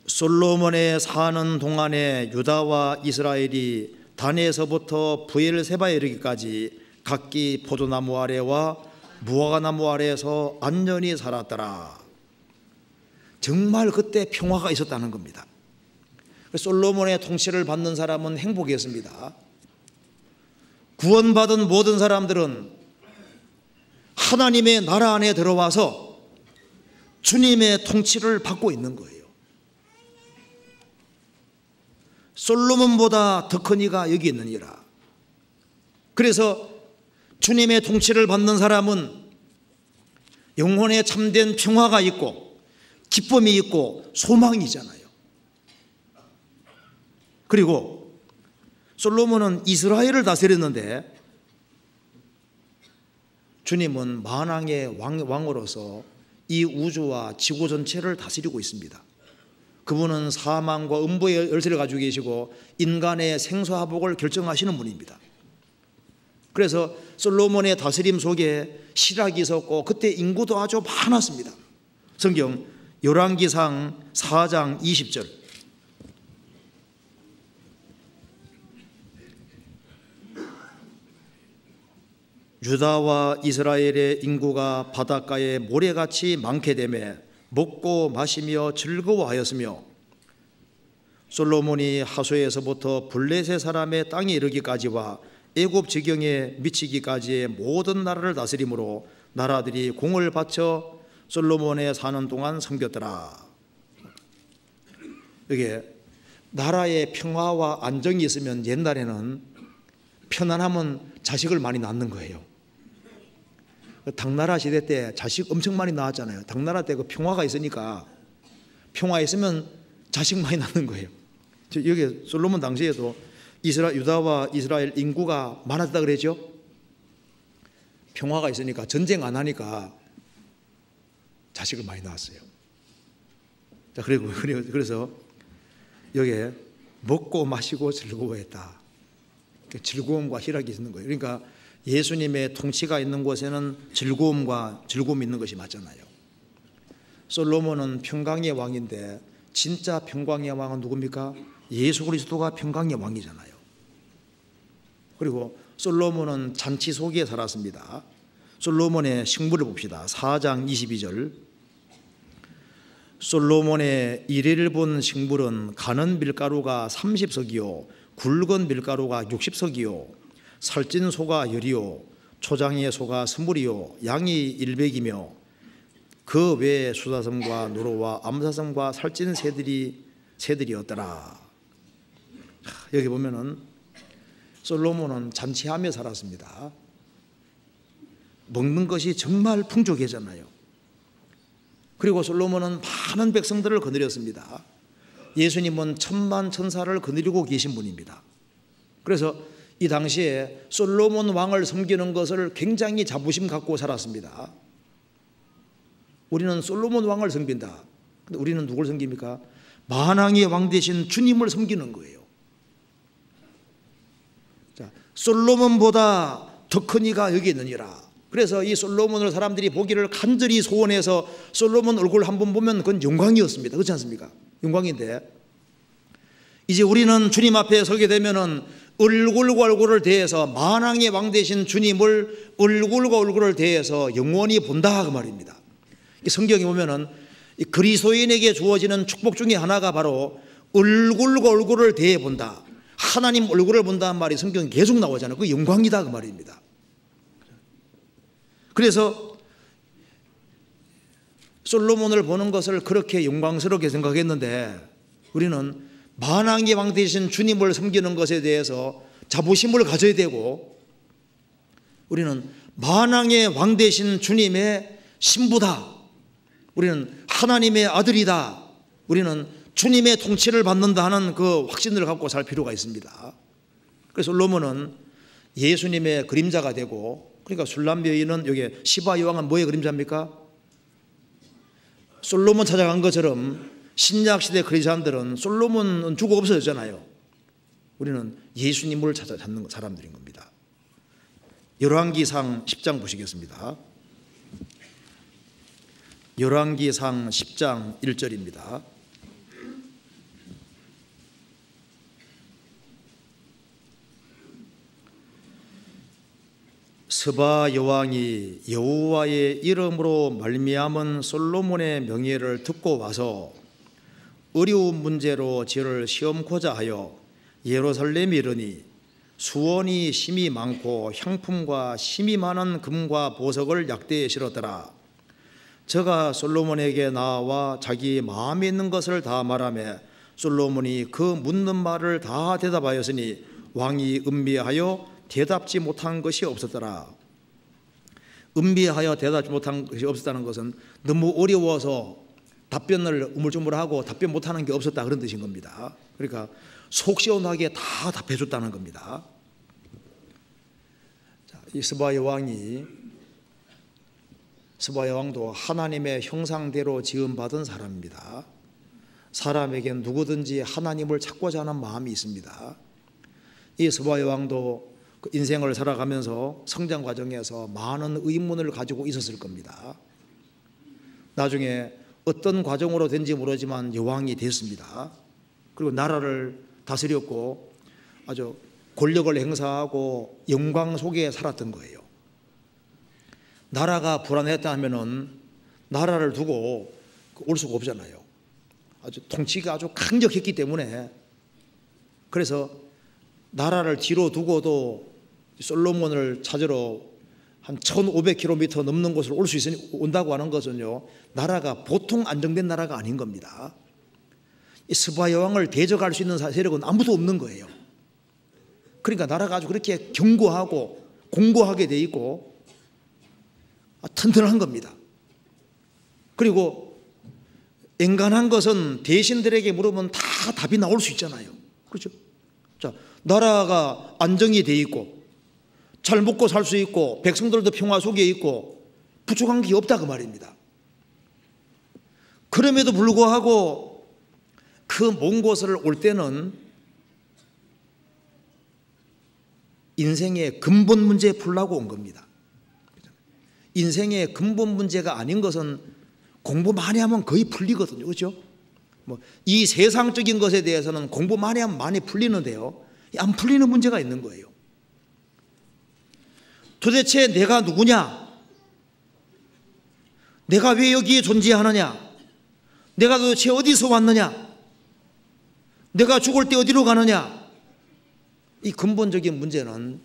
Speaker 1: 솔로몬의 사는 동안에 유다와 이스라엘이 단에서부터 브엘세바에 이르기까지 각기 포도나무 아래와 무화과나무 아래에서 안전히 살았더라. 정말 그때 평화가 있었다는 겁니다. 솔로몬의 통치를 받는 사람은 행복했습니다. 구원받은 모든 사람들은 하나님의 나라 안에 들어와서 주님의 통치를 받고 있는 거예요. 솔로몬보다 더 큰 이가 여기 있느니라. 그래서 주님의 통치를 받는 사람은 영혼에 참된 평화가 있고 기쁨이 있고 소망이잖아요. 그리고 솔로몬은 이스라엘을 다스렸는데 주님은 만왕의 왕으로서 이 우주와 지구 전체를 다스리고 있습니다. 그분은 사망과 음부의 열쇠를 가지고 계시고 인간의 생사화복을 결정하시는 분입니다. 그래서 솔로몬의 다스림 속에 실학이 있었고 그때 인구도 아주 많았습니다. 성경 열왕기상 4장 20절. 유다와 이스라엘의 인구가 바닷가에 모래같이 많게 되매 먹고 마시며 즐거워하였으며 솔로몬이 하소에서부터 블레셋 사람의 땅에 이르기까지와 애굽 지경에 미치기까지의 모든 나라를 다스림으로 나라들이 공을 바쳐 솔로몬에 사는 동안 섬겼더라. 이게 나라의 평화와 안정이 있으면 옛날에는 편안하면 자식을 많이 낳는 거예요. 당나라 시대 때 자식 엄청 많이 낳았잖아요. 당나라 때 그 평화가 있으니까 평화 있으면 자식 많이 낳는 거예요. 여기 솔로몬 당시에도 유다와 이스라엘 인구가 많았다 그랬죠. 평화가 있으니까 전쟁 안 하니까 자식을 많이 낳았어요. 자, 그래서 여기에 먹고 마시고 즐거워했다. 즐거움과 희락이 있는 거예요. 그러니까 예수님의 통치가 있는 곳에는 즐거움이 있는 것이 맞잖아요. 솔로몬은 평강의 왕인데 진짜 평강의 왕은 누굽니까? 예수 그리스도가 평강의 왕이잖아요. 그리고 솔로몬은 잔치 속에 살았습니다. 솔로몬의 식물을 봅시다. 4장 22절. 솔로몬의 이래를 본 식물은 가는 밀가루가 30석이요 굵은 밀가루가 60석이요 살찐 소가 열이요 초장의 소가 스물이요 양이 100이며 그 외에 수사섬과 누로와 암사섬과 살찐 새들이었더라. 여기 보면은 솔로몬은 잔치하며 살았습니다. 먹는 것이 정말 풍족했잖아요. 그리고 솔로몬은 많은 백성들을 거느렸습니다. 예수님은 천만 천사를 거느리고 계신 분입니다. 그래서 이 당시에 솔로몬 왕을 섬기는 것을 굉장히 자부심 갖고 살았습니다. 우리는 솔로몬 왕을 섬긴다. 근데 우리는 누굴 섬깁니까? 만왕의 왕 되신 주님을 섬기는 거예요. 자, 솔로몬보다 더 큰 이가 여기 있느니라. 그래서 이 솔로몬을 사람들이 보기를 간절히 소원해서 솔로몬 얼굴 한번 보면 그건 영광이었습니다. 그렇지 않습니까? 영광인데 이제 우리는 주님 앞에 서게 되면은 얼굴과 얼굴을 대해서 만왕의 왕 되신 주님을 얼굴과 얼굴을 대해서 영원히 본다 그 말입니다. 성경에 보면은 그리스도인에게 주어지는 축복 중에 하나가 바로 얼굴과 얼굴을 대해 본다. 하나님 얼굴을 본다는 말이 성경에 계속 나오잖아요. 그 영광이다 그 말입니다. 그래서 솔로몬을 보는 것을 그렇게 영광스럽게 생각했는데 우리는 만왕의 왕 되신 주님을 섬기는 것에 대해서 자부심을 가져야 되고 우리는 만왕의 왕 되신 주님의 신부다. 우리는 하나님의 아들이다. 우리는 주님의 통치를 받는다 하는 그 확신을 갖고 살 필요가 있습니다. 그래서 솔로몬은 예수님의 그림자가 되고 그러니까 술람 여인은 여기 시바 여왕은 뭐의 그림자입니까? 솔로몬 찾아간 것처럼 신약시대 크리스찬들은 솔로몬은 죽어 없어졌잖아요. 우리는 예수님을 찾는 사람들인 겁니다. 열왕기상 10장 보시겠습니다. 열왕기상 10장 1절입니다. 스바 여왕이 여호와의 이름으로 말미암은 솔로몬의 명예를 듣고 와서 어려운 문제로 저를 시험코자 하여 예루살렘에 이르니 수원이 심이 많고 향품과 심이 많은 금과 보석을 약대에 실었더라. 저가 솔로몬에게 나와 자기 마음에 있는 것을 다 말하며 솔로몬이 그 묻는 말을 다 대답하였으니 왕이 음미하여 대답지 못한 것이 없었더라. 음미하여 대답지 못한 것이 없었다는 것은 너무 어려워서 답변을 우물쭈물하고 답변 못하는 게 없었다 그런 뜻인 겁니다. 그러니까 속 시원하게 다 답해줬다는 겁니다. 자, 이 스바 여왕도 하나님의 형상대로 지음받은 사람입니다. 사람에겐 누구든지 하나님을 찾고자 하는 마음이 있습니다. 이 스바 여왕도 그 인생을 살아가면서 성장 과정에서 많은 의문을 가지고 있었을 겁니다. 나중에 어떤 과정으로 된지 모르지만 여왕이 됐습니다. 그리고 나라를 다스렸고 아주 권력을 행사하고 영광 속에 살았던 거예요. 나라가 불안했다 하면은 나라를 두고 올 수가 없잖아요. 아주 통치가 아주 강력했기 때문에 그래서 나라를 뒤로 두고도 솔로몬을 찾으러 한 1500km 넘는 곳을 올 수 있으니 온다고 하는 것은요 나라가 보통 안정된 나라가 아닌 겁니다. 이 스바 여왕을 대적할 수 있는 세력은 아무도 없는 거예요. 그러니까 나라가 아주 그렇게 견고하고 공고하게 돼 있고 튼튼한 겁니다. 그리고 엔간한 것은 대신들에게 물으면 다 답이 나올 수 있잖아요. 그렇죠? 자, 나라가 안정이 돼 있고 잘 먹고 살 수 있고 백성들도 평화 속에 있고 부족한 게 없다 그 말입니다. 그럼에도 불구하고 그 먼 곳을 올 때는 인생의 근본 문제 풀라고 온 겁니다. 인생의 근본 문제가 아닌 것은 공부 많이 하면 거의 풀리거든요. 그렇죠? 이 세상적인 것에 대해서는 공부 많이 하면 많이 풀리는데요. 안 풀리는 문제가 있는 거예요. 도대체 내가 누구냐? 내가 왜 여기에 존재하느냐? 내가 도대체 어디서 왔느냐? 내가 죽을 때 어디로 가느냐? 이 근본적인 문제는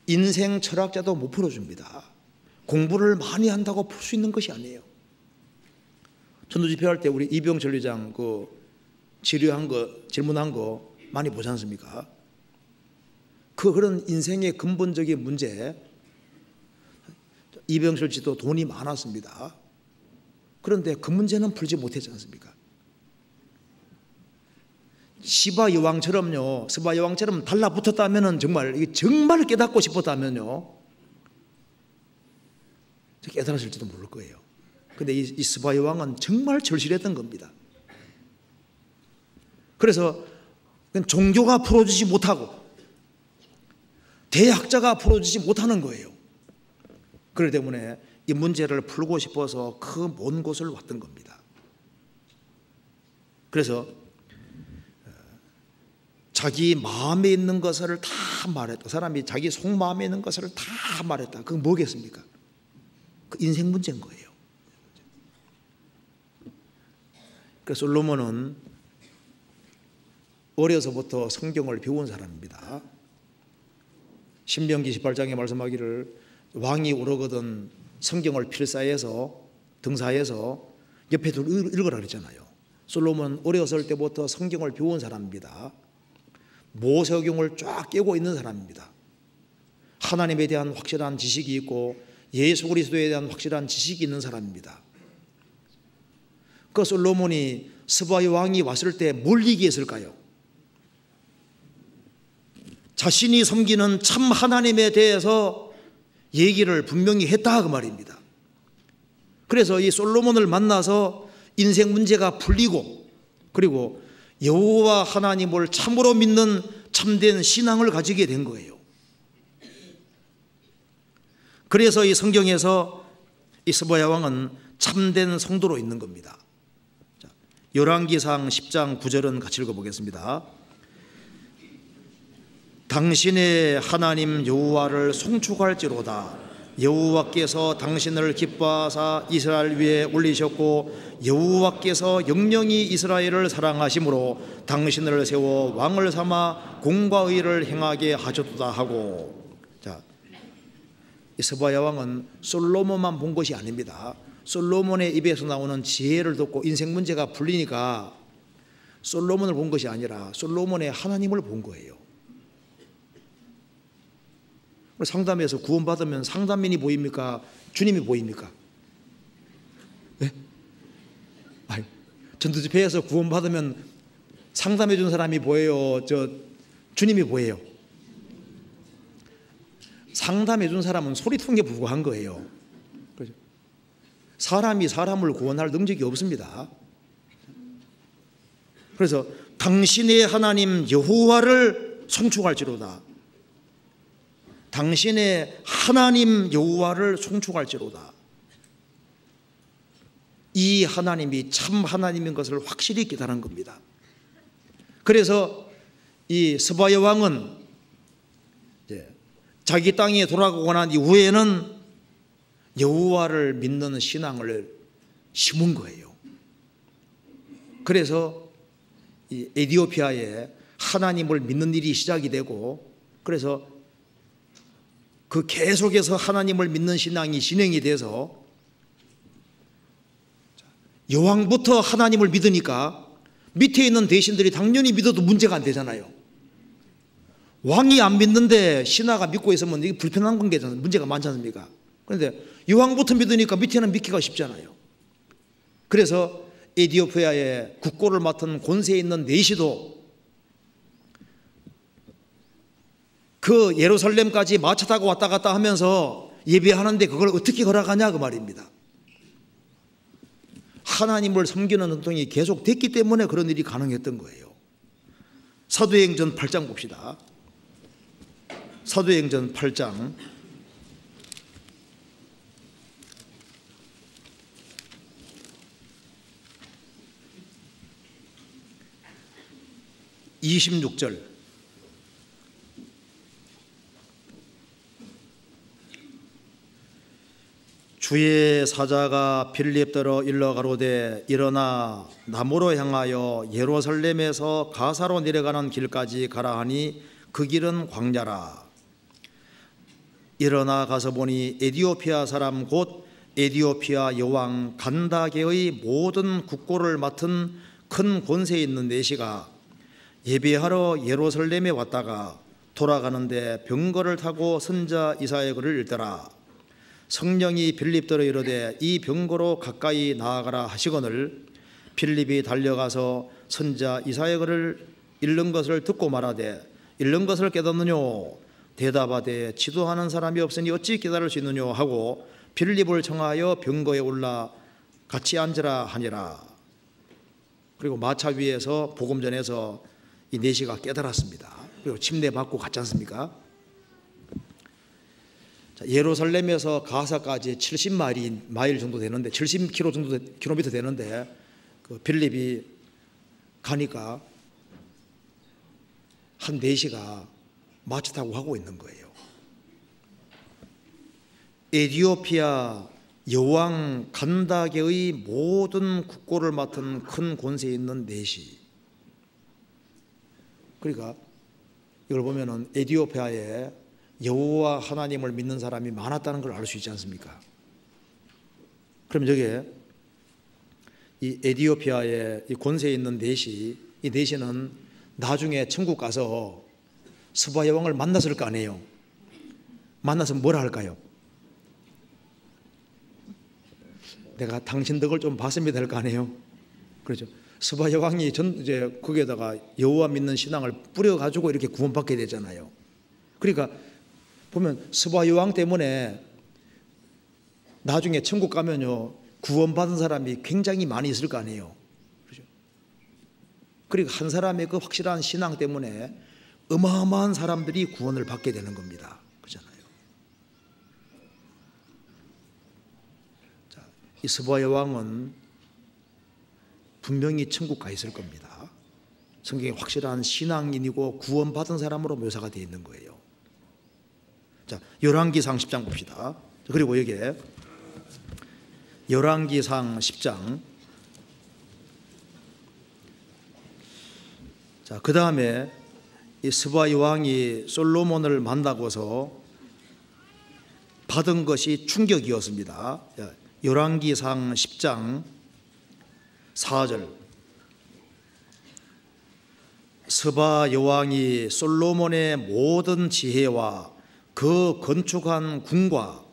Speaker 1: 인생 철학자도 못 풀어줍니다. 공부를 많이 한다고 풀 수 있는 것이 아니에요. 전도집회할 때 우리 이병철 회장 그 질의한 거, 질문한 거 많이 보지 않습니까? 그런 인생의 근본적인 문제, 이병철 씨도 돈이 많았습니다. 그런데 그 문제는 풀지 못했지 않습니까? 스바 여왕처럼 달라붙었다면 정말 깨닫고 싶었다면요, 깨달았을지도 모를 거예요. 근데 이 스바 여왕은 정말 절실했던 겁니다. 그래서 종교가 풀어주지 못하고 대학자가 풀어주지 못하는 거예요. 그렇기 때문에 이 문제를 풀고 싶어서 그 먼 곳을 왔던 겁니다. 그래서 자기 마음에 있는 것을 다 말했다. 사람이 자기 속마음에 있는 것을 다 말했다. 그건 뭐겠습니까? 그 인생 문제인 거예요. 그래서 솔로몬은 어려서부터 성경을 배운 사람입니다. 신명기 18장에 말씀하기를 왕이 오르거든 성경을 필사해서 등사해서 옆에 두고 읽으라 그랬잖아요. 솔로몬은 어렸을 때부터 성경을 배운 사람입니다. 모세경을 쫙 깨고 있는 사람입니다. 하나님에 대한 확실한 지식이 있고 예수 그리스도에 대한 확실한 지식이 있는 사람입니다. 그 솔로몬이 스바의 왕이 왔을 때 뭘 얘기했을까요? 자신이 섬기는 참 하나님에 대해서 얘기를 분명히 했다 그 말입니다. 그래서 이 솔로몬을 만나서 인생 문제가 풀리고, 그리고 여호와 하나님을 참으로 믿는 참된 신앙을 가지게 된 거예요. 그래서 이 성경에서 이 스바야 왕은 참된 성도로 있는 겁니다. 열왕기상 10장 9절은 같이 읽어보겠습니다. 당신의 하나님 여호와를 송축할지로다. 여호와께서 당신을 기뻐하사 이스라엘 위에 올리셨고 여호와께서 영영이 이스라엘을 사랑하심으로 당신을 세워 왕을 삼아 공과 의를 행하게 하셨도다 하고. 자, 이 스바야 왕은 솔로몬만 본 것이 아닙니다. 솔로몬의 입에서 나오는 지혜를 듣고 인생 문제가 풀리니까 솔로몬을 본 것이 아니라 솔로몬의 하나님을 본 거예요. 상담에서 구원받으면 상담인이 보입니까? 주님이 보입니까? 네? 아니, 전도집회에서 구원받으면 상담해 준 사람이 보여요? 주님이 보여요? 상담해 준 사람은 소리통에 불과한 거예요. 그렇죠? 사람이 사람을 구원할 능력이 없습니다. 그래서 당신의 하나님 여호와를 송축할지로다. 당신의 하나님 여호와를 송축할지로다. 이 하나님이 참 하나님인 것을 확실히 깨달은 겁니다. 그래서 이 스바야 왕은 자기 땅에 돌아가고 난 이후에는 여호와를 믿는 신앙을 심은 거예요. 그래서 이 에티오피아에 하나님을 믿는 일이 시작이 되고, 그래서 그 계속해서 하나님을 믿는 신앙이 진행이 돼서 여왕부터 하나님을 믿으니까 밑에 있는 대신들이 당연히 믿어도 문제가 안 되잖아요. 왕이 안 믿는데 신하가 믿고 있으면 이게 불편한 관계잖아요. 문제가 많지 않습니까? 그런데 여왕부터 믿으니까 밑에는 믿기가 쉽잖아요. 그래서 에티오피아의 국고를 맡은 권세에 있는 내시도 그 예루살렘까지 마차 타고 왔다 갔다 하면서 예배하는데 그걸 어떻게 걸어가냐 그 말입니다. 하나님을 섬기는 전통이 계속 됐기 때문에 그런 일이 가능했던 거예요. 사도행전 8장 봅시다. 사도행전 8장 26절. 주의 사자가 빌립더러 일러 가로되 일어나 남으로 향하여 예루살렘에서 가사로 내려가는 길까지 가라 하니 그 길은 광야라. 일어나 가서 보니 에디오피아 사람 곧 에디오피아 여왕 간다게의 모든 국고를 맡은 큰 권세 있는 내시가 예배하러 예루살렘에 왔다가 돌아가는데 병거를 타고 선자 이사야의 글을 읽더라. 성령이 빌립더러 이르되 이 병거로 가까이 나아가라 하시거늘 빌립이 달려가서 선자 이사야의 글을 읽는 것을 듣고 말하되 읽는 것을 깨닫느뇨? 대답하되 지도하는 사람이 없으니 어찌 깨달을 수 있느뇨? 하고 빌립을 청하여 병거에 올라 같이 앉으라 하니라. 그리고 마차 위에서 복음전에서 이 내시가 깨달았습니다. 그리고 침례 받고 갔지 않습니까? 자, 예루살렘에서 가사까지 70마일 정도 되는데 70km 정도 킬로미터 되는데 그 빌립이 가니까 한 4시가 마차 타고 가고 있는 거예요. 에디오피아 여왕 간다게의 모든 국고를 맡은 큰 권세 있는 내시. 그러니까 이걸 보면은 에디오피아에 여호와 하나님을 믿는 사람이 많았다는 걸 알 수 있지 않습니까? 그럼 저게 이 에디오피아의 이 권세 있는 내시, 이 내시는 나중에 천국 가서 스바 여왕을 만났을 거 아니에요. 만나서 뭐라 할까요? 내가 당신 덕을 좀 봤으면 될 거 아니에요. 그렇죠. 스바 여왕이 이제 거기에다가 여호와 믿는 신앙을 뿌려가지고 이렇게 구원받게 되잖아요. 그러니까 보면 스바 여왕 때문에 나중에 천국 가면요 구원받은 사람이 굉장히 많이 있을 거 아니에요. 그렇죠. 그러니까 한 사람의 그 확실한 신앙 때문에 어마어마한 사람들이 구원을 받게 되는 겁니다. 그렇잖아요. 자, 이 스바 여왕은 분명히 천국 가 있을 겁니다. 성경에 확실한 신앙인이고 구원받은 사람으로 묘사가 되어 있는 거예요. 자, 열왕기상 10장 봅시다. 그리고 여기에 열왕기상 10장. 자, 그 다음에 이 스바 여왕이 솔로몬을 만나고서 받은 것이 충격이었습니다. 열왕기상 10장 4절. 스바 여왕이 솔로몬의 모든 지혜와 그 건축한 궁과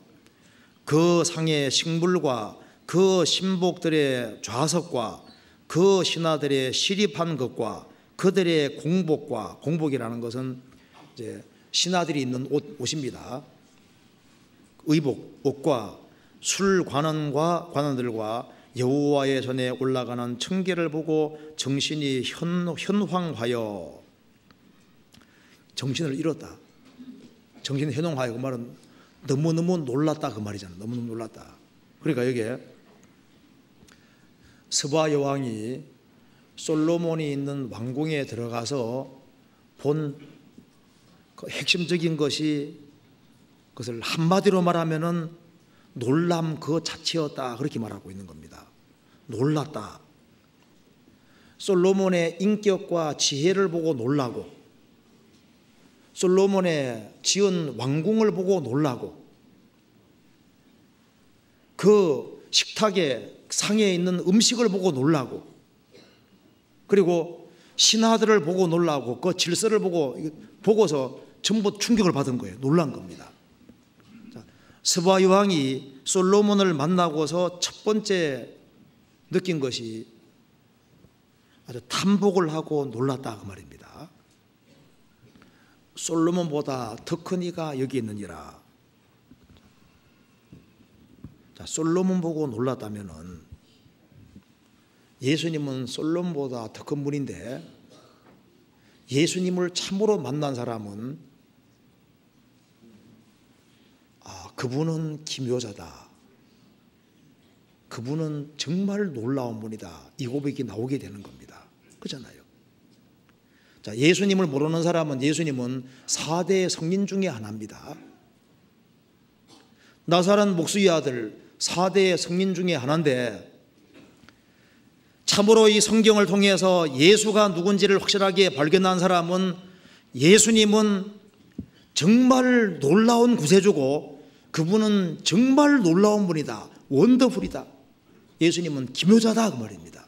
Speaker 1: 그 상의 식물과 그 신복들의 좌석과 그 신하들의 시립한 것과 그들의 공복과, 공복이라는 것은 이제 신하들이 입는 옷입니다. 의복, 옷과 술 관원들과 여호와의 전에 올라가는 청계를 보고 정신이 현황하여, 정신을 잃었다. 정신이 현황하여, 그 말은 너무너무 놀랐다 그 말이잖아. 너무너무 놀랐다. 그러니까 여기에 스바 여왕이 솔로몬이 있는 왕궁에 들어가서 본 그 핵심적인 것이, 그것을 한마디로 말하면은 놀람 그 자체였다, 그렇게 말하고 있는 겁니다. 놀랐다. 솔로몬의 인격과 지혜를 보고 놀라고, 솔로몬의 지은 왕궁을 보고 놀라고, 그 식탁에 상에 있는 음식을 보고 놀라고, 그리고 신하들을 보고 놀라고, 그 질서를 보고서 전부 충격을 받은 거예요. 놀란 겁니다. 스바 여왕이 솔로몬을 만나고서 첫 번째 느낀 것이 아주 탐복을 하고 놀랐다 그 말입니다. 솔로몬보다 더 큰 이가 여기 있느니라. 자, 솔로몬 보고 놀랐다면은 예수님은 솔로몬보다 더 큰 분인데, 예수님을 참으로 만난 사람은 그분은 기묘자다, 그분은 정말 놀라운 분이다, 이 고백이 나오게 되는 겁니다. 그렇잖아요. 자, 예수님을 모르는 사람은, 예수님은 4대 성인 중에 하나입니다. 나사렛 목수의 아들 4대 성인 중에 하나인데, 참으로 이 성경을 통해서 예수가 누군지를 확실하게 발견한 사람은, 예수님은 정말 놀라운 구세주고 그분은 정말 놀라운 분이다. 원더풀이다. 예수님은 기묘자다 그 말입니다.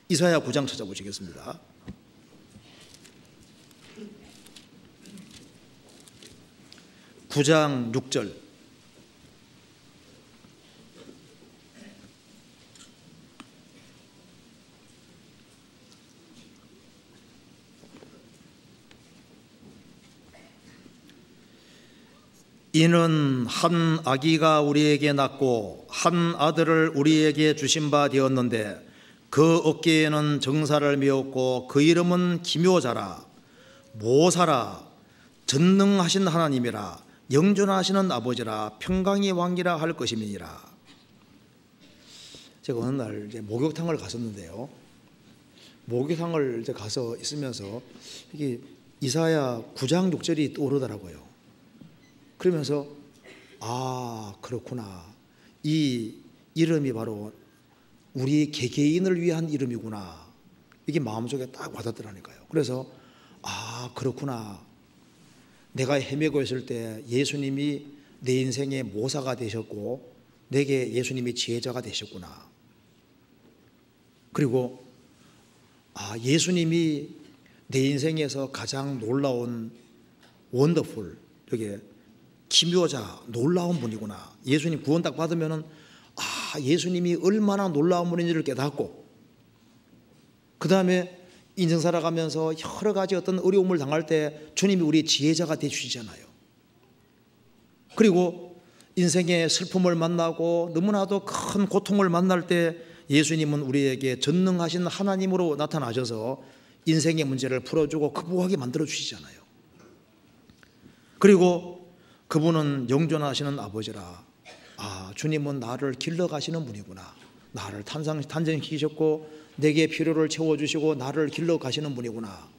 Speaker 1: 이사야 9장 찾아보시겠습니다. (9장 6절) 이는 한 아기가 우리에게 낳고 한 아들을 우리에게 주신 바 되었는데 그 어깨에는 정사를 메었고 그 이름은 기묘자라 모사라 전능하신 하나님이라 영존하시는 아버지라 평강의 왕이라 할 것임이니라. 제가 어느 날 이제 목욕탕을 갔었는데요. 목욕탕을 이제 가서 있으면서 이게 이사야 9장 6절이 떠오르더라고요. 그러면서 아 그렇구나. 이 이름이 바로 우리 개개인을 위한 이름이구나. 이게 마음속에 딱 와닿더라니까요. 그래서 아 그렇구나. 내가 헤매고 있을 때 예수님이 내 인생의 모사가 되셨고 내게 예수님이 지혜자가 되셨구나. 그리고 아 예수님이 내 인생에서 가장 놀라운 원더풀, 이게 기묘자, 놀라운 분이구나. 예수님 구원 딱 받으면은 아 예수님이 얼마나 놀라운 분인지를 깨닫고, 그 다음에 인생 살아가면서 여러 가지 어떤 어려움을 당할 때 주님이 우리의 지혜자가 되주시잖아요. 그리고 인생의 슬픔을 만나고 너무나도 큰 고통을 만날 때 예수님은 우리에게 전능하신 하나님으로 나타나셔서 인생의 문제를 풀어주고 극복하게 만들어 주시잖아요. 그리고 그분은 영존하시는 아버지라. 아 주님은 나를 길러가시는 분이구나. 나를 탄생시키셨고 내게 필요를 채워주시고 나를 길러가시는 분이구나.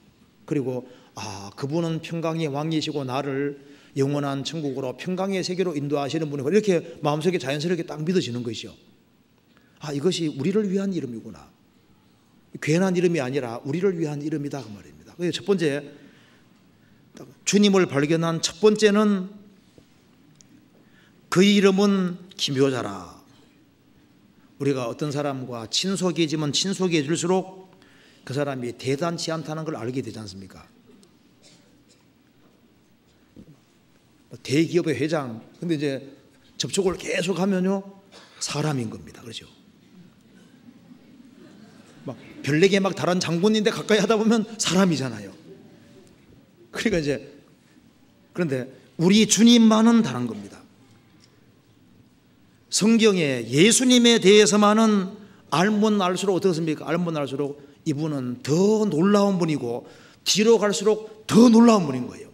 Speaker 1: 그리고 아 그분은 평강의 왕이시고 나를 영원한 천국으로 평강의 세계로 인도하시는 분이구나. 이렇게 마음속에 자연스럽게 딱 믿어지는 것이죠. 아 이것이 우리를 위한 이름이구나. 괜한 이름이 아니라 우리를 위한 이름이다 그 말입니다. 그래서 첫 번째 주님을 발견한 첫 번째는 그 이름은 기묘자라. 우리가 어떤 사람과 친속해지면 친속해질수록 그 사람이 대단치 않다는 걸 알게 되지 않습니까? 대기업의 회장, 근데 이제 접촉을 계속 하면요 사람인 겁니다. 그렇죠? 막 별내게 막 다른 장군인데 가까이 하다 보면 사람이잖아요. 그러니까 이제 그런데 우리 주님만은 다른 겁니다. 성경에 예수님에 대해서만은 알면 알수록 어떻습니까? 알면 알수록 이분은 더 놀라운 분이고 뒤로 갈수록 더 놀라운 분인 거예요.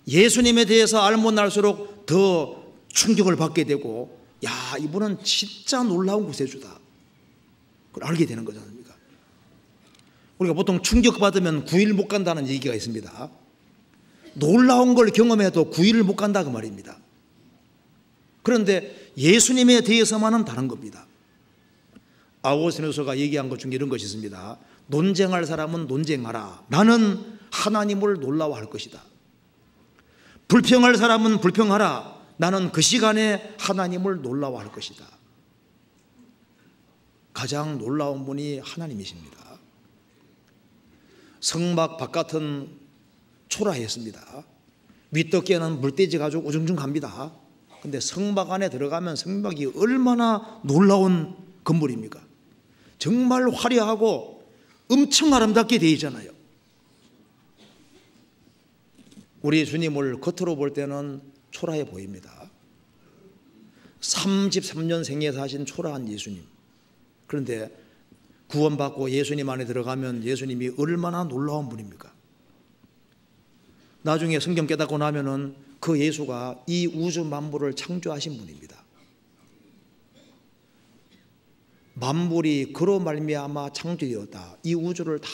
Speaker 1: 예수님에 대해서 알면 알수록 더 충격을 받게 되고 야 이분은 진짜 놀라운 구세주다. 그걸 알게 되는 거지 않습니까? 우리가 보통 충격받으면 9일 못 간다는 얘기가 있습니다. 놀라운 걸 경험해도 9일을 못 간다 그 말입니다. 그런데 예수님에 대해서만은 다른 겁니다. 아고스티누스가 얘기한 것 중에 이런 것이 있습니다. 논쟁할 사람은 논쟁하라. 나는 하나님을 놀라워할 것이다. 불평할 사람은 불평하라. 나는 그 시간에 하나님을 놀라워할 것이다. 가장 놀라운 분이 하나님이십니다. 성막 바깥은 초라했습니다. 윗덮개는 물돼지 가지고 우중중 갑니다. 근데 성막 안에 들어가면 성막이 얼마나 놀라운 건물입니까? 정말 화려하고 엄청 아름답게 되어 있잖아요. 우리 주님을 겉으로 볼 때는 초라해 보입니다. 33년 생에 사신 초라한 예수님. 그런데 구원받고 예수님 안에 들어가면 예수님이 얼마나 놀라운 분입니까? 나중에 성경 깨닫고 나면은 그 예수가 이 우주 만물을 창조하신 분입니다. 만물이 그로 말미암아 창조되었다. 이 우주를 다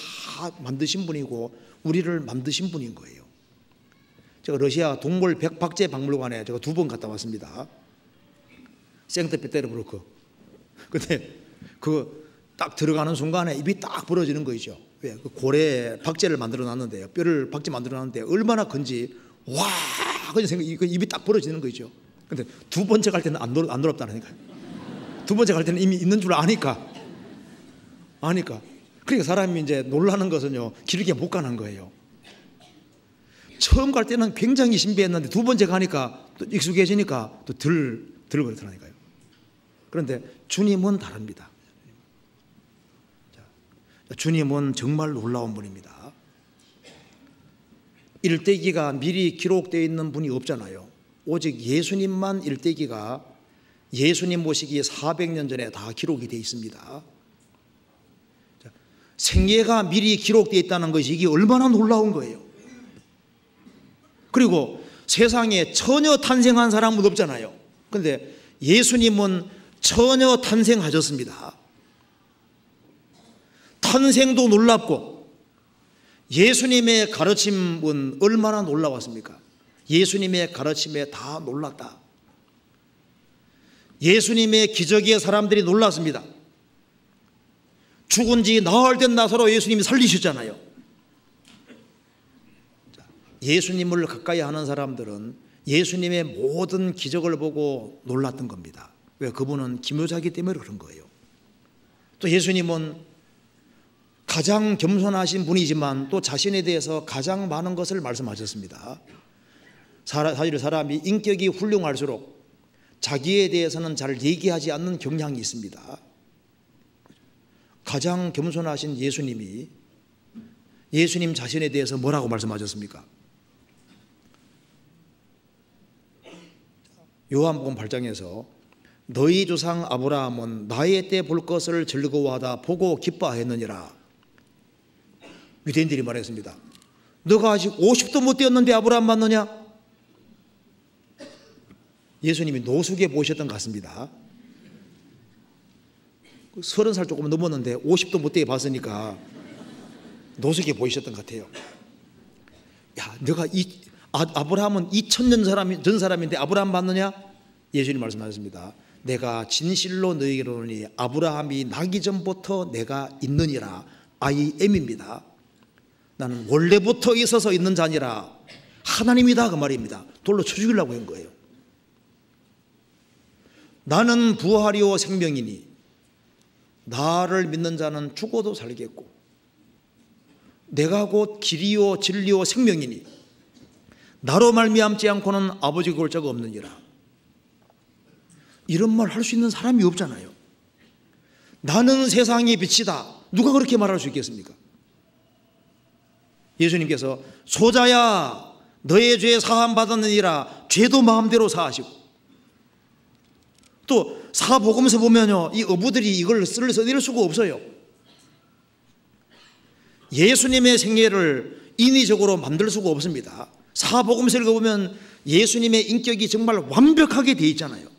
Speaker 1: 만드신 분이고 우리를 만드신 분인 거예요. 제가 러시아 동물 백박제 박물관에 제가 2번 갔다 왔습니다. 생트페테르부르크. 근데 그 딱 들어가는 순간에 입이 딱 벌어지는 거죠. 왜? 그 고래에 박제를 만들어 놨는데요. 뼈를 박제 만들어 놨는데 얼마나 큰지 와, 그런 생각이 입이 딱 벌어지는 거죠. 근데 두 번째 갈 때는 안 놀랍다니까요. 두 번째 갈 때는 이미 있는 줄 아니까. 그러니까 사람이 이제 놀라는 것은요, 길게 못 가는 거예요. 처음 갈 때는 굉장히 신비했는데 두 번째 가니까 또 익숙해지니까 또 덜 그렇더라니까요. 그런데 주님은 다릅니다. 주님은 정말 놀라운 분입니다. 일대기가 미리 기록되어 있는 분이 없잖아요. 오직 예수님만 일대기가 예수님 모시기 400년 전에 다 기록이 되어 있습니다. 생애가 미리 기록되어 있다는 것이 이게 얼마나 놀라운 거예요. 그리고 세상에 전혀 탄생한 사람은 없잖아요. 그런데 예수님은 전혀 탄생하셨습니다. 탄생도 놀랍고 예수님의 가르침은 얼마나 놀라웠습니까? 예수님의 가르침에 다 놀랐다. 예수님의 기적에 사람들이 놀랐습니다. 죽은 지 나흘 된 나사로 예수님이 살리셨잖아요. 예수님을 가까이 하는 사람들은 예수님의 모든 기적을 보고 놀랐던 겁니다. 왜? 그분은 기묘자이기 때문에 그런 거예요. 또 예수님은 가장 겸손하신 분이지만 또 자신에 대해서 가장 많은 것을 말씀하셨습니다. 사실 사람이 인격이 훌륭할수록 자기에 대해서는 잘 얘기하지 않는 경향이 있습니다. 가장 겸손하신 예수님이 예수님 자신에 대해서 뭐라고 말씀하셨습니까? 요한복음 8장에서 너희 조상 아브라함은 나의 때 볼 것을 즐거워하다 보고 기뻐하였느니라. 유대인들이 말했습니다. 너가 아직 50도 못 되었는데 아브라함 맞느냐? 예수님이 노숙에 보셨던 것 같습니다. 30살 조금 넘었는데 50도 못 되게 봤으니까 노숙에 보이셨던 것 같아요. 야, 너가 아브라함은 2000년 전 사람인데 아브라함 봤느냐? 예수님 말씀하셨습니다. 내가 진실로 너희에게 이르노니 아브라함이 나기 전부터 내가 있느니라. I am입니다. 나는 원래부터 있어서 있는 자니라. 하나님이다 그 말입니다. 돌로 쳐 죽이려고 한 거예요. 나는 부활이요 생명이니 나를 믿는 자는 죽어도 살겠고 내가 곧 길이요 진리요 생명이니 나로 말미암지 않고는 아버지께 올 자가 없느니라. 이런 말 할 수 있는 사람이 없잖아요. 나는 세상의 빛이다. 누가 그렇게 말할 수 있겠습니까? 예수님께서 소자야 너의 죄 사함 받았느니라. 죄도 마음대로 사하시고 또 사복음서 보면요 이 어부들이 이걸 써낼 수가 없어요. 예수님의 생애를 인위적으로 만들 수가 없습니다. 사복음서를 보면 예수님의 인격이 정말 완벽하게 되어 있잖아요.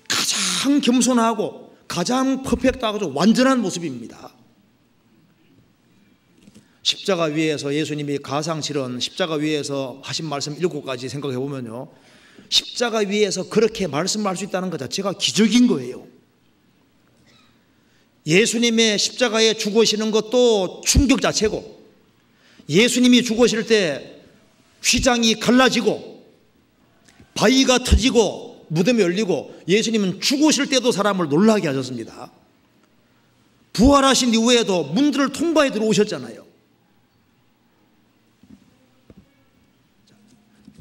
Speaker 1: 가장 겸손하고 가장 퍼펙트하고 완전한 모습입니다. 십자가 위에서 예수님이 가상 치른 십자가 위에서 하신 말씀 7가지 생각해 보면요 십자가 위에서 그렇게 말씀할 수 있다는 것 자체가 기적인 거예요. 예수님의 십자가에 죽으시는 것도 충격 자체고 예수님이 죽으실 때 휘장이 갈라지고 바위가 터지고 무덤이 열리고 예수님은 죽으실 때도 사람을 놀라게 하셨습니다. 부활하신 이후에도 문들을 통과해 들어오셨잖아요.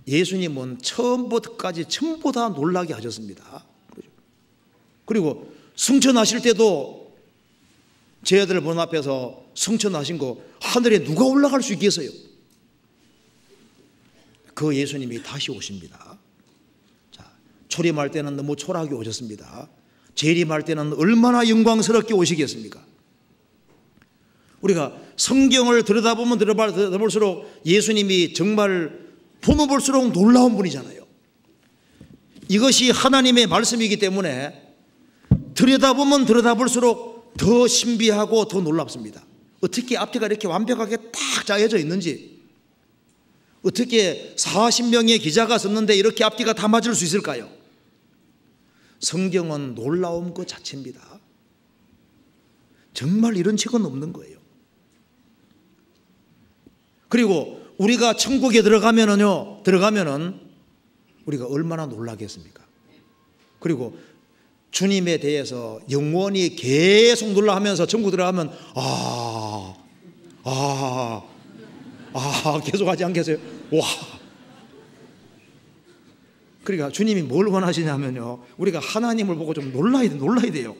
Speaker 1: 예수님은 처음부터까지 전부 다 놀라게 하셨습니다. 그리고 승천하실 때도 제자들 문 앞에서 승천하신 거 하늘에 누가 올라갈 수 있겠어요? 그 예수님이 다시 오십니다. 자, 초림할 때는 너무 초라하게 오셨습니다. 재림할 때는 얼마나 영광스럽게 오시겠습니까? 우리가 성경을 들여다보면 들여다볼수록 예수님이 정말 보면 볼수록 놀라운 분이잖아요. 이것이 하나님의 말씀이기 때문에 들여다보면 들여다볼수록 더 신비하고 더 놀랍습니다. 어떻게 앞뒤가 이렇게 완벽하게 딱 짜여져 있는지, 어떻게 40명의 기자가 썼는데 이렇게 앞뒤가 다 맞을 수 있을까요? 성경은 놀라운 것 자체입니다. 정말 이런 책은 없는 거예요. 그리고 우리가 천국에 들어가면은 우리가 얼마나 놀라겠습니까? 그리고 주님에 대해서 영원히 계속 놀라하면서 천국 들어가면 계속 하지 않겠어요? 와. 그러니까 주님이 뭘 원하시냐면요, 우리가 하나님을 보고 좀 놀라야 돼요.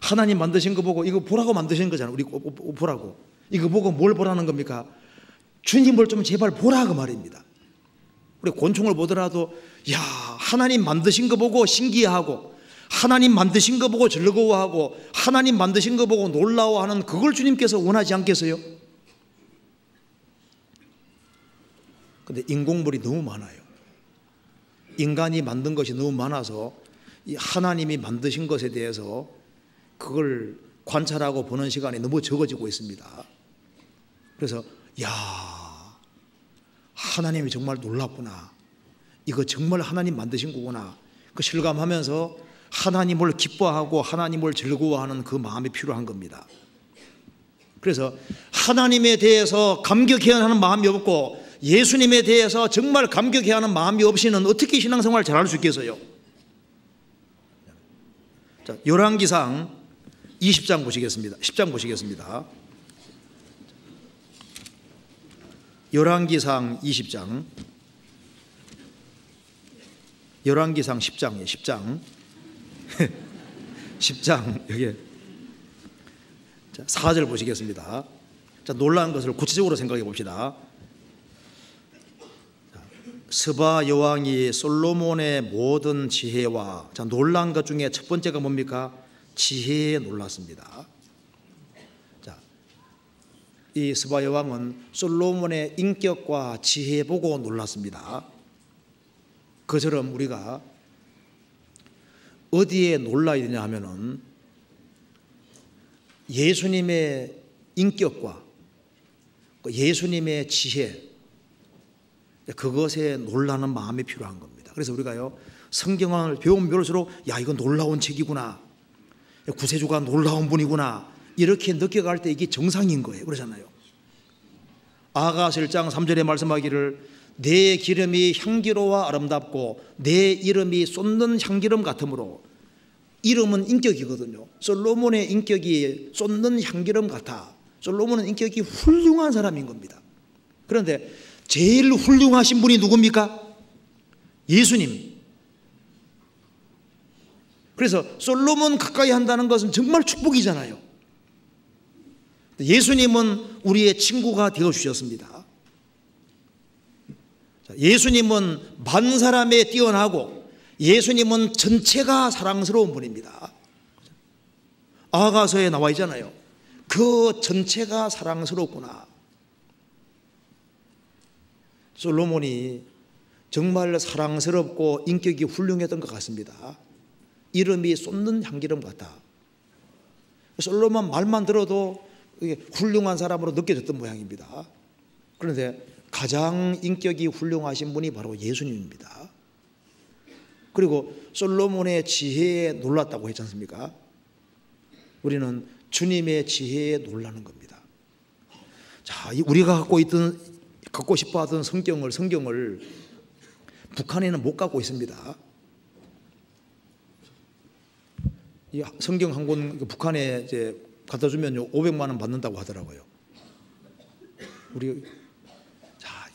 Speaker 1: 하나님 만드신 거 보고 이거 보라고 만드신 거잖아요. 우리 보라고. 이거 보고 뭘 보라는 겁니까? 주님을 좀 제발 보라 그 말입니다. 우리 곤충을 보더라도 야, 하나님 만드신 거 보고 신기해하고, 하나님 만드신 거 보고 즐거워하고, 하나님 만드신 거 보고 놀라워하는 그걸 주님께서 원하지 않겠어요? 근데 인공물이 너무 많아요. 인간이 만든 것이 너무 많아서 이 하나님이 만드신 것에 대해서 그걸 관찰하고 보는 시간이 너무 적어지고 있습니다. 그래서 야, 하나님이 정말 놀랍구나, 이거 정말 하나님 만드신 거구나, 그 실감하면서 하나님을 기뻐하고 하나님을 즐거워하는 그 마음이 필요한 겁니다. 그래서 하나님에 대해서 감격해야 하는 마음이 없고 예수님에 대해서 정말 감격해야 하는 마음이 없이는 어떻게 신앙생활을 잘할 수 있겠어요? 자, 열왕기상 20장 보시겠습니다. 10장 보시겠습니다. 열왕기상 20장, 열왕기상 10장이에요. 10장 10장 여기 4절 보시겠습니다. 자, 놀라운 것을 구체적으로 생각해 봅시다. 스바 여왕이 솔로몬의 모든 지혜와, 자, 놀란 것 중에 첫 번째가 뭡니까? 지혜에 놀랐습니다. 자, 이 스바 여왕은 솔로몬의 인격과 지혜 보고 놀랐습니다. 그처럼 우리가 어디에 놀라야 되냐 하면은 예수님의 인격과 예수님의 지혜, 그것에 놀라는 마음이 필요한 겁니다. 그래서 우리가요, 성경을 배우면 배울수록 야, 이건 놀라운 책이구나, 구세주가 놀라운 분이구나, 이렇게 느껴갈 때 이게 정상인 거예요. 그러잖아요. 아가서 1장 3절에 말씀하기를 내 기름이 향기로워 아름답고 내 이름이 쏟는 향기름 같으므로, 이름은 인격이거든요. 솔로몬의 인격이 쏟는 향기름 같아. 솔로몬은 인격이 훌륭한 사람인 겁니다. 그런데 제일 훌륭하신 분이 누굽니까? 예수님. 그래서 솔로몬 가까이 한다는 것은 정말 축복이잖아요. 예수님은 우리의 친구가 되어주셨습니다. 예수님은 만 사람에 뛰어나고 예수님은 전체가 사랑스러운 분입니다. 아가서에 나와 있잖아요. 그 전체가 사랑스럽구나. 솔로몬이 정말 사랑스럽고 인격이 훌륭했던 것 같습니다. 이름이 쏟는 향기름 같다. 솔로몬 말만 들어도 훌륭한 사람으로 느껴졌던 모양입니다. 그런데 가장 인격이 훌륭하신 분이 바로 예수님입니다. 그리고 솔로몬의 지혜에 놀랐다고 했지 않습니까? 우리는 주님의 지혜에 놀라는 겁니다. 자, 우리가 갖고 싶어 하던 성경을 북한에는 못 갖고 있습니다. 이 성경 한 권 북한에 이제 갖다 주면 500만 원 받는다고 하더라고요.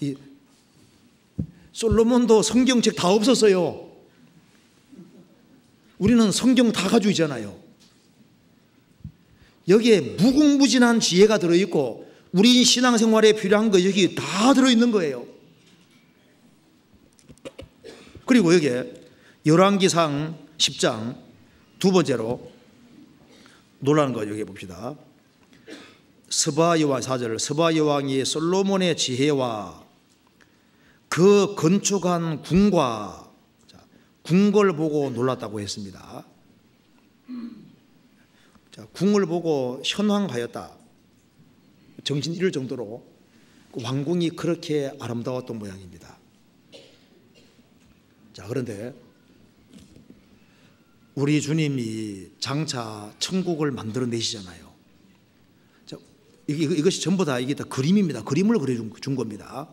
Speaker 1: 이 솔로몬도 성경책 다 없었어요. 우리는 성경 다 가지고 있잖아요. 여기에 무궁무진한 지혜가 들어있고 우리 신앙생활에 필요한 거 여기 다 들어있는 거예요. 그리고 여기에 열왕기상 10장 두 번째로 놀라는 거 여기 봅시다. 스바 여왕 4절, 스바 여왕이 솔로몬의 지혜와 그 건축한 궁과, 궁궐 보고 놀랐다고 했습니다. 자, 궁을 보고 현황하였다. 정신 잃을 정도로 왕궁이 그렇게 아름다웠던 모양입니다. 자, 그런데 우리 주님이 장차 천국을 만들어내시잖아요. 자, 이것이 전부 다 이게 다 그림입니다. 그림을 그려준 겁니다.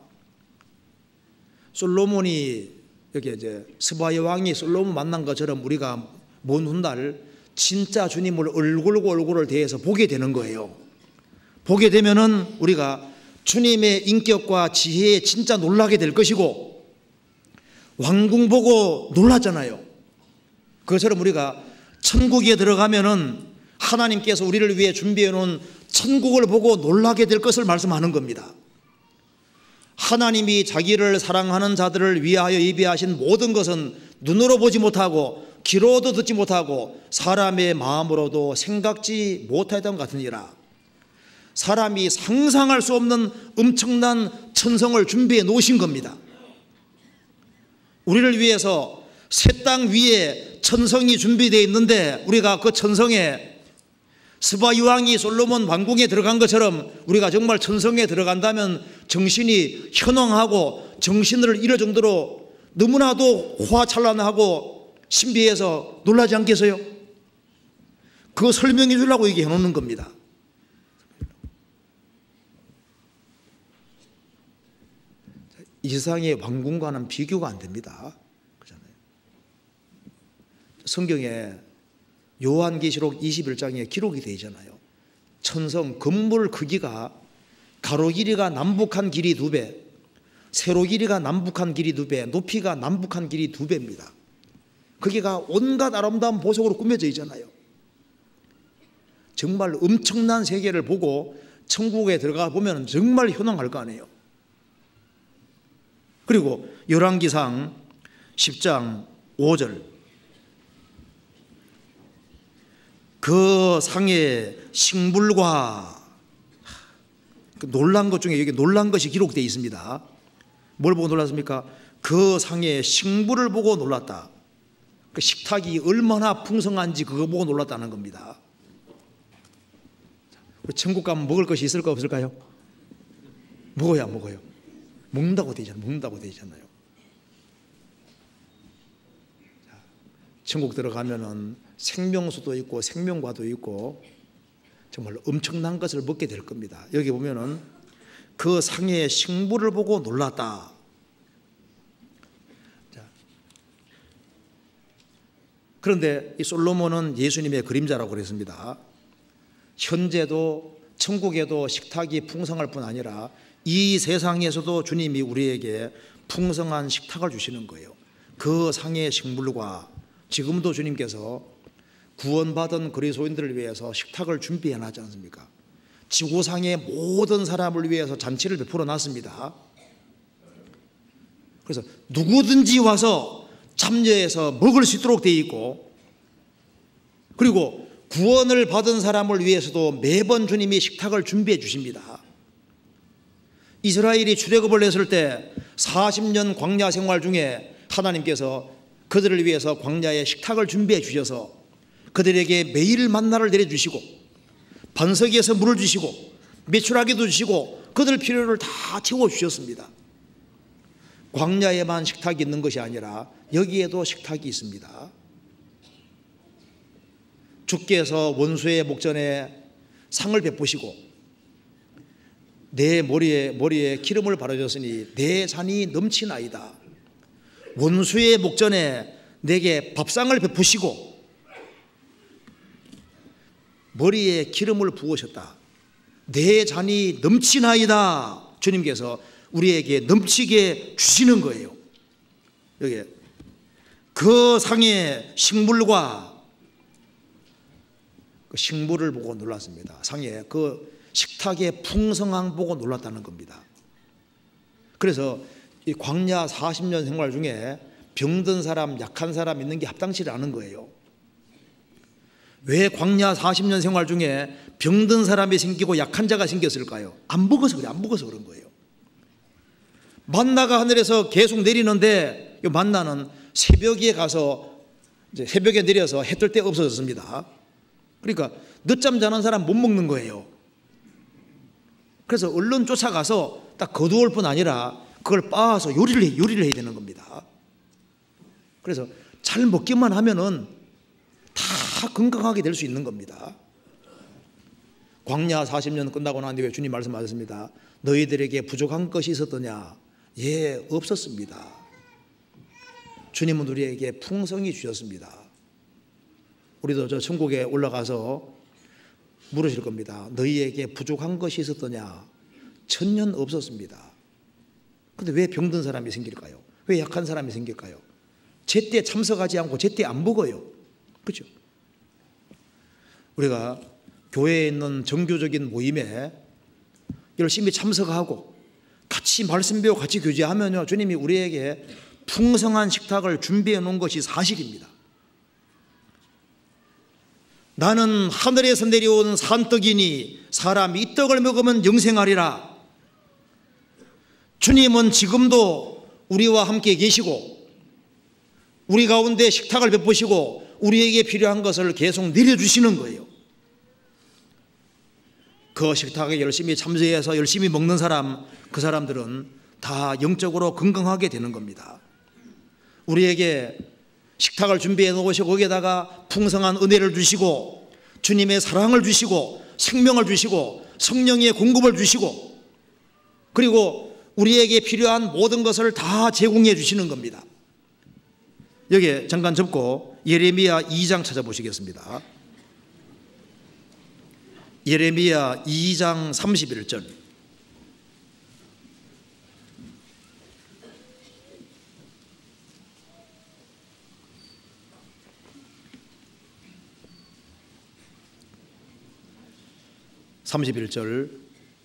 Speaker 1: 솔로몬이 여기 이제 스바의 왕이 솔로몬 만난 것처럼 우리가 먼 훗날 진짜 주님을 얼굴과 얼굴을 대해서 보게 되는 거예요. 보게 되면은 우리가 주님의 인격과 지혜에 진짜 놀라게 될 것이고, 왕궁 보고 놀랐잖아요. 그것처럼 우리가 천국에 들어가면은 하나님께서 우리를 위해 준비해 놓은 천국을 보고 놀라게 될 것을 말씀하는 겁니다. 하나님이 자기를 사랑하는 자들을 위하여 예비하신 모든 것은 눈으로 보지 못하고 귀로도 듣지 못하고 사람의 마음으로도 생각지 못하였던 것 같으니라. 사람이 상상할 수 없는 엄청난 천성을 준비해 놓으신 겁니다. 우리를 위해서 새 땅 위에 천성이 준비되어 있는데, 우리가 그 천성에 스바 이왕이 솔로몬 왕궁에 들어간 것처럼 우리가 정말 천성에 들어간다면 정신이 현황하고 정신을 잃을 정도로 너무나도 화찬란하고 신비해서 놀라지 않겠어요? 그거 설명해 주려고 이게 해놓는 겁니다. 이 세상의 왕궁과는 비교가 안 됩니다. 그렇잖아요. 성경에 요한계시록 21장에 기록이 되잖아요. 천성 건물 크기가 가로 길이가 남북한 길이 2배, 세로 길이가 남북한 길이 2배, 높이가 남북한 길이 2배입니다. 거기가 온갖 아름다운 보석으로 꾸며져 있잖아요. 정말 엄청난 세계를 보고 천국에 들어가 보면 정말 현황할 거 아니에요. 그리고 열왕기상 10장 5절, 그 상의 식물과, 놀란 것 중에 여기 놀란 것이 기록되어 있습니다. 뭘 보고 놀랐습니까? 그 상의 식물을 보고 놀랐다. 그 식탁이 얼마나 풍성한지 그거 보고 놀랐다는 겁니다. 천국 가면 먹을 것이 있을까 없을까요? 먹어야 먹어요. 먹는다고 되잖아요. 천국 들어가면은 생명수도 있고 생명과도 있고 정말 엄청난 것을 먹게 될 겁니다. 여기 보면은 그 상의 식물을 보고 놀랐다. 자, 그런데 이 솔로몬은 예수님의 그림자라고 그랬습니다. 현재도 천국에도 식탁이 풍성할 뿐 아니라 이 세상에서도 주님이 우리에게 풍성한 식탁을 주시는 거예요. 그 상의 식물과 지금도 주님께서 구원받은 그리스도인들을 위해서 식탁을 준비해 놨지 않습니까? 지구상의 모든 사람을 위해서 잔치를 베풀어 놨습니다. 그래서 누구든지 와서 참여해서 먹을 수 있도록 되어 있고, 그리고 구원을 받은 사람을 위해서도 매번 주님이 식탁을 준비해 주십니다. 이스라엘이 출애굽을 했을 때 40년 광야 생활 중에 하나님께서 그들을 위해서 광야에 식탁을 준비해 주셔서 그들에게 매일 만나를 내려주시고 반석에서 물을 주시고 메추라기도 주시고 그들 필요를 다 채워주셨습니다. 광야에만 식탁이 있는 것이 아니라 여기에도 식탁이 있습니다. 주께서 원수의 목전에 상을 베푸시고 내 머리에 기름을 바르셨으니 내 잔이 넘치나이다. 원수의 목전에 내게 밥상을 베푸시고 머리에 기름을 부으셨다. 내 잔이 넘치나이다. 주님께서 우리에게 넘치게 주시는 거예요. 여기 그 상의 식물과 그 식물을 보고 놀랐습니다. 상의 그 식탁의 풍성함 보고 놀랐다는 겁니다. 그래서 이 광야 40년 생활 중에 병든 사람, 약한 사람 있는 게 합당치 않은 거예요. 왜 광야 40년 생활 중에 병든 사람이 생기고 약한 자가 생겼을까요? 안 먹어서 그래. 안 먹어서 그런 거예요. 만나가 하늘에서 계속 내리는데 이 만나는 새벽에 가서 이제 새벽에 내려서 해 뜰 때 없어졌습니다. 그러니까 늦잠 자는 사람 못 먹는 거예요. 그래서 얼른 쫓아가서 딱 거두올 뿐 아니라 그걸 빻아서 요리를 해야 되는 겁니다. 그래서 잘 먹기만 하면은 다 건강하게 될 수 있는 겁니다. 광야 40년 끝나고 난 뒤에 주님 말씀하셨습니다. 너희들에게 부족한 것이 있었더냐? 예, 없었습니다. 주님은 우리에게 풍성히 주셨습니다. 우리도 저 천국에 올라가서 물으실 겁니다. 너희에게 부족한 것이 있었더냐? 전혀 없었습니다. 그런데 왜 병든 사람이 생길까요? 왜 약한 사람이 생길까요? 제때 참석하지 않고 제때 안 먹어요. 그렇죠? 우리가 교회에 있는 정교적인 모임에 열심히 참석하고 같이 말씀 배우고 같이 교제하면요, 주님이 우리에게 풍성한 식탁을 준비해 놓은 것이 사실입니다. 나는 하늘에서 내려온 산떡이니 사람이 이 떡을 먹으면 영생하리라. 주님은 지금도 우리와 함께 계시고 우리 가운데 식탁을 베푸시고 우리에게 필요한 것을 계속 내려주시는 거예요. 그 식탁에 열심히 참여해서 열심히 먹는 사람, 그 사람들은 다 영적으로 건강하게 되는 겁니다. 우리에게 식탁을 준비해 놓으시고 거기에다가 풍성한 은혜를 주시고 주님의 사랑을 주시고 생명을 주시고 성령의 공급을 주시고 그리고 우리에게 필요한 모든 것을 다 제공해 주시는 겁니다. 여기에 잠깐 접고 예레미야 2장 찾아보시겠습니다. 예레미야 2장 31절.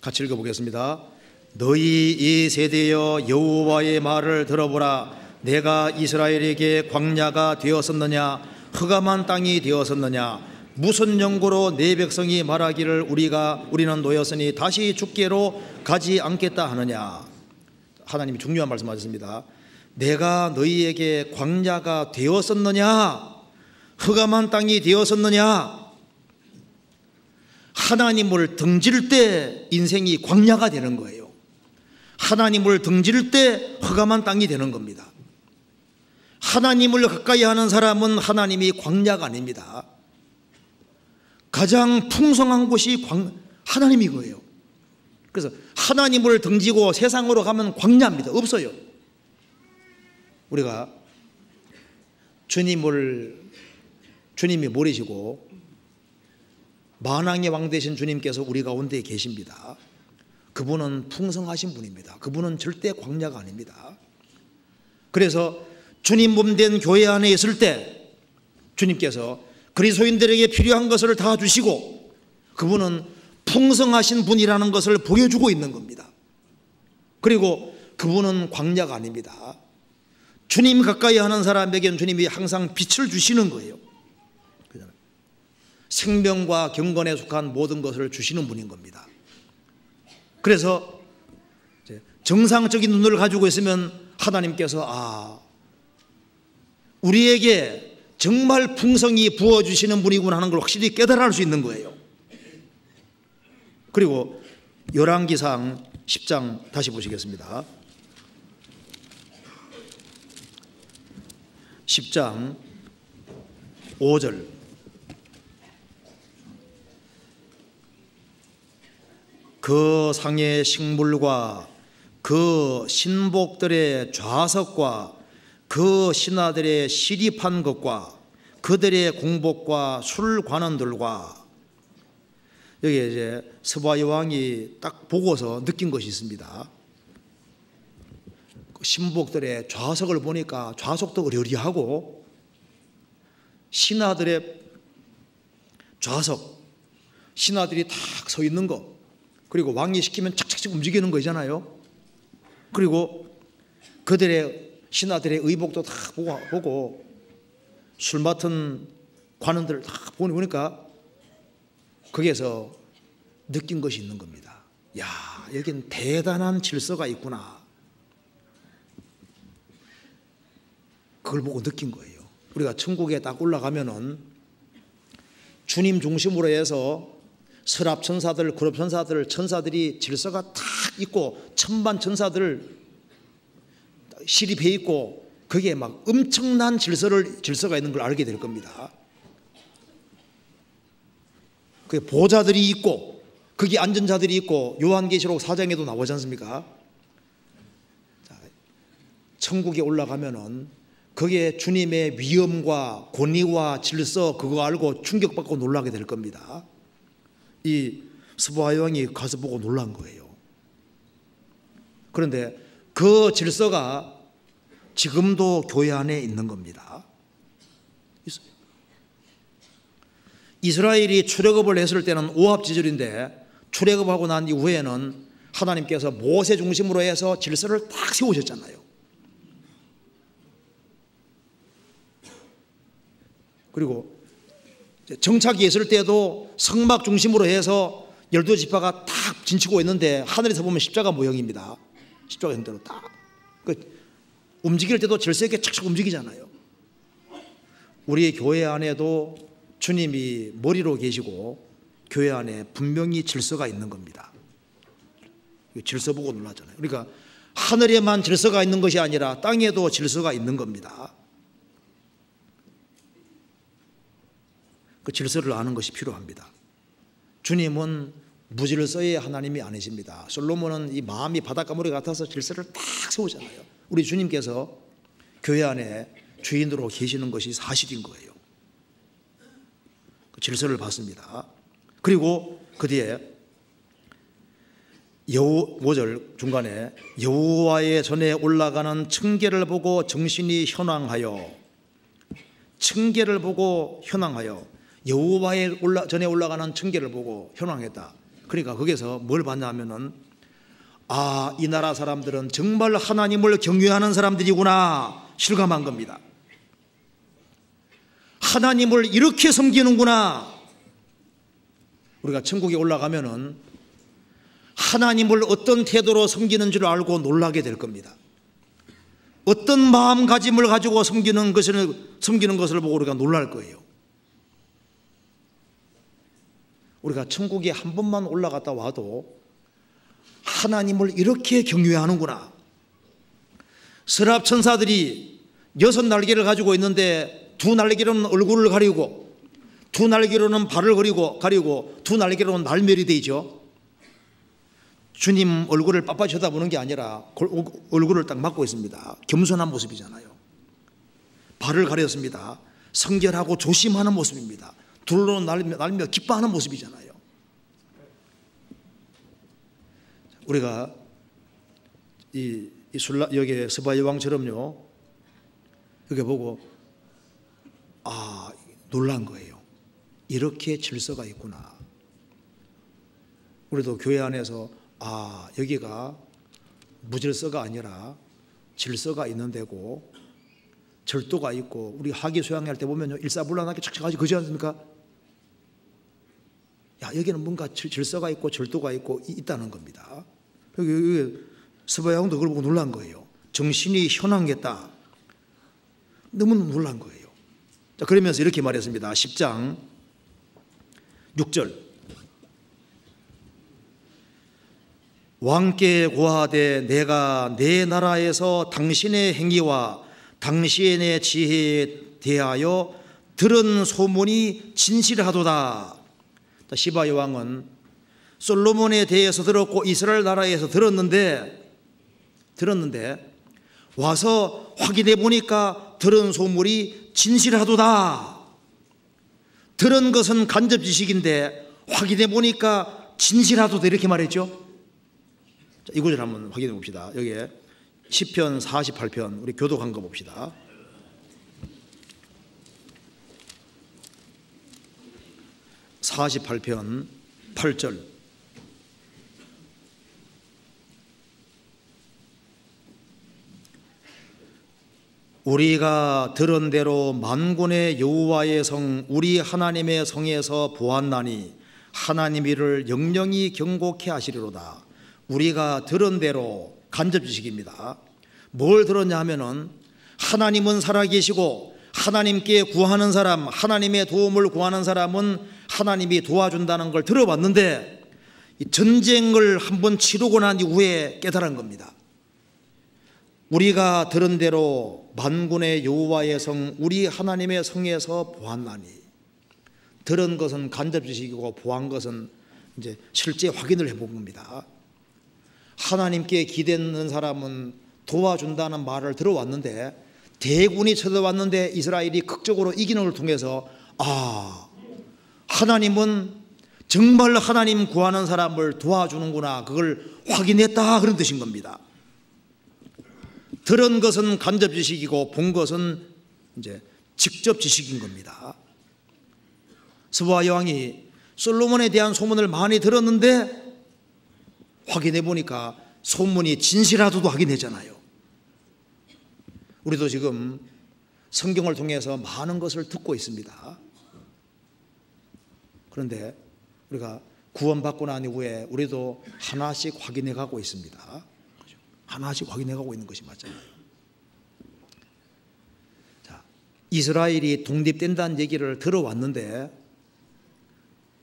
Speaker 1: 같이 읽어보겠습니다. 너희 이 세대여 여호와의 말을 들어보라. 내가 이스라엘에게 광야가 되었었느냐 흑암한 땅이 되었었느냐 무슨 연고로 내 백성이 말하기를 우리는 노였으니 다시 죽게로 가지 않겠다 하느냐. 하나님이 중요한 말씀 하셨습니다. 내가 너희에게 광야가 되었었느냐 흑암한 땅이 되었었느냐. 하나님을 등질 때 인생이 광야가 되는 거예요. 하나님을 등질 때 흑암한 땅이 되는 겁니다. 하나님을 가까이 하는 사람은 하나님이 광야가 아닙니다. 가장 풍성한 곳이 하나님이 거예요. 그래서 하나님을 등지고 세상으로 가면 광야입니다. 없어요. 우리가 주님이 모르시고 만왕의 왕 되신 주님께서 우리 가운데 계십니다. 그분은 풍성하신 분입니다. 그분은 절대 광야가 아닙니다. 그래서 주님 몸된 교회 안에 있을 때 주님께서 그리스도인들에게 필요한 것을 다 주시고 그분은 풍성하신 분이라는 것을 보여주고 있는 겁니다. 그리고 그분은 광야가 아닙니다. 주님 가까이 하는 사람에게는 주님이 항상 빛을 주시는 거예요. 생명과 경건에 속한 모든 것을 주시는 분인 겁니다. 그래서 정상적인 눈을 가지고 있으면 하나님께서 우리에게 정말 풍성히 부어주시는 분이구나 하는 걸 확실히 깨달을 수 있는 거예요. 그리고 열왕기상 10장 다시 보시겠습니다. 10장 5절. 그 상의 식물과 그 신복들의 좌석과 그 신하들의 시립한 것과 그들의 공복과 술관원들과 여기 이제 스바야 왕이 딱 보고서 느낀 것이 있습니다. 신복들의 좌석을 보니까 좌석도 어려리하고 신하들의 좌석, 신하들이 딱 서 있는 거, 그리고 왕이 시키면 착착착 움직이는 거잖아요. 그리고 그들의 신하들의 의복도 다 보고 술 맡은 관원들을 다 보니까 거기에서 느낀 것이 있는 겁니다. 야, 여긴 대단한 질서가 있구나. 그걸 보고 느낀 거예요. 우리가 천국에 딱 올라가면은 주님 중심으로 해서 서랍 천사들, 그룹 천사들, 천사들이 질서가 탁 있고 천만 천사들 시립해 있고 거기에 막 엄청난 질서가 있는 걸 알게 될 겁니다. 그 보좌들이 있고 거기 앉은 자들이 있고 요한계시록 4장에도 나오지 않습니까? 자, 천국에 올라가면은 거기에 주님의 위엄과 권위와 질서 그거 알고 충격받고 놀라게 될 겁니다. 이 스바야 왕이 가서 보고 놀란 거예요. 그런데 그 질서가 지금도 교회 안에 있는 겁니다. 이스라엘이 출애굽을 했을 때는 오합지졸인데 출애굽하고 난 이후에는 하나님께서 모세 중심으로 해서 질서를 딱 세우셨잖아요. 그리고 정착이 있을 때도 성막 중심으로 해서 12지파가 딱 진치고 있는데 하늘에서 보면 십자가 모형입니다. 십자가 형태로 딱. 움직일 때도 질서 있게 착착 움직이잖아요. 우리 교회 안에도 주님이 머리로 계시고 교회 안에 분명히 질서가 있는 겁니다. 질서 보고 놀라잖아요. 그러니까 하늘에만 질서가 있는 것이 아니라 땅에도 질서가 있는 겁니다. 그 질서를 아는 것이 필요합니다. 주님은 무질서의 하나님이 아니십니다. 솔로몬은 이 마음이 바닷가물이 같아서 질서를 딱 세우잖아요. 우리 주님께서 교회 안에 주인으로 계시는 것이 사실인 거예요. 그 질서를 봤습니다. 그리고 그 뒤에 5절 중간에 여호와의 전에 올라가는 청계를 보고 정신이 현황하여, 청계를 보고 현황하여, 여호와의 전에 올라가는 청계를 보고 현황했다. 그러니까 거기서 뭘 봤냐면은 아, 이 나라 사람들은 정말 하나님을 경외하는 사람들이구나 실감한 겁니다. 하나님을 이렇게 섬기는구나. 우리가 천국에 올라가면은 하나님을 어떤 태도로 섬기는 줄 알고 놀라게 될 겁니다. 어떤 마음가짐을 가지고 섬기는 것을 보고 우리가 놀랄 거예요. 우리가 천국에 한 번만 올라갔다 와도 하나님을 이렇게 경외하는구나. 서랍 천사들이 6날개를 가지고 있는데 2날개로는 얼굴을 가리고 2날개로는 발을 가리고 2날개로는 날멸이 되죠. 주님 얼굴을 빳빳이 쳐다보는 게 아니라 얼굴을 딱 막고 있습니다. 겸손한 모습이잖아요. 발을 가렸습니다. 성결하고 조심하는 모습입니다. 둘로 날며 기뻐하는 모습이잖아요. 우리가 여기 스바야 왕처럼요, 여기 보고 아, 놀란 거예요. 이렇게 질서가 있구나. 우리도 교회 안에서 아, 여기가 무질서가 아니라 질서가 있는 데고 절도가 있고, 우리 하기 소양할 때 보면요 일사불란하게 착착하지 그러지 않습니까? 야, 여기는 뭔가 질서가 있고 절도가 있고 있다는 겁니다. 여기 스바야 왕도 그걸 보고 놀란 거예요. 정신이 현황했다. 너무너무 놀란 거예요. 자, 그러면서 이렇게 말했습니다. 10장 6절 왕께 고하되 내가 내 나라에서 당신의 행위와 당신의 지혜에 대하여 들은 소문이 진실하도다. 시바야 왕은 솔로몬에 대해서 들었고 이스라엘 나라에서 들었는데 와서 확인해 보니까 들은 소문이 진실하도다. 들은 것은 간접 지식인데 확인해 보니까 진실하도다 이렇게 말했죠. 자, 이 구절 한번 확인해 봅시다. 여기에 시편 48편 우리 교독한 거 봅시다. 48편 8절 우리가 들은 대로 만군의 여호와의 성 우리 하나님의 성에서 보았나니 하나님 이를 영영히 경고케 하시리로다. 우리가 들은 대로 간접 지식입니다. 뭘 들었냐 하면은 하나님은 살아계시고 하나님께 구하는 사람, 하나님의 도움을 구하는 사람은 하나님이 도와준다는 걸 들어봤는데 전쟁을 한번 치르고 난 이후에 깨달은 겁니다. 우리가 들은 대로 만군의 여호와의 성 우리 하나님의 성에서 보았나니, 들은 것은 간접 지식이고 보한 것은 이제 실제 확인을 해본 겁니다. 하나님께 기대는 사람은 도와준다는 말을 들어왔는데, 대군이 쳐들어왔는데 이스라엘이 극적으로 이기는 걸 통해서 하나님은 정말 하나님 구하는 사람을 도와주는구나, 그걸 확인했다, 그런 뜻인 겁니다. 들은 것은 간접 지식이고 본 것은 이제 직접 지식인 겁니다. 스바 여왕이 솔로몬에 대한 소문을 많이 들었는데 확인해 보니까 소문이 진실하다도 확인했잖아요. 우리도 지금 성경을 통해서 많은 것을 듣고 있습니다. 그런데 우리가 구원받고 난 이후에 우리도 하나씩 확인해 가고 있습니다. 하나씩 확인해 가고 있는 것이 맞잖아요. 자, 이스라엘이 독립된다는 얘기를 들어왔는데,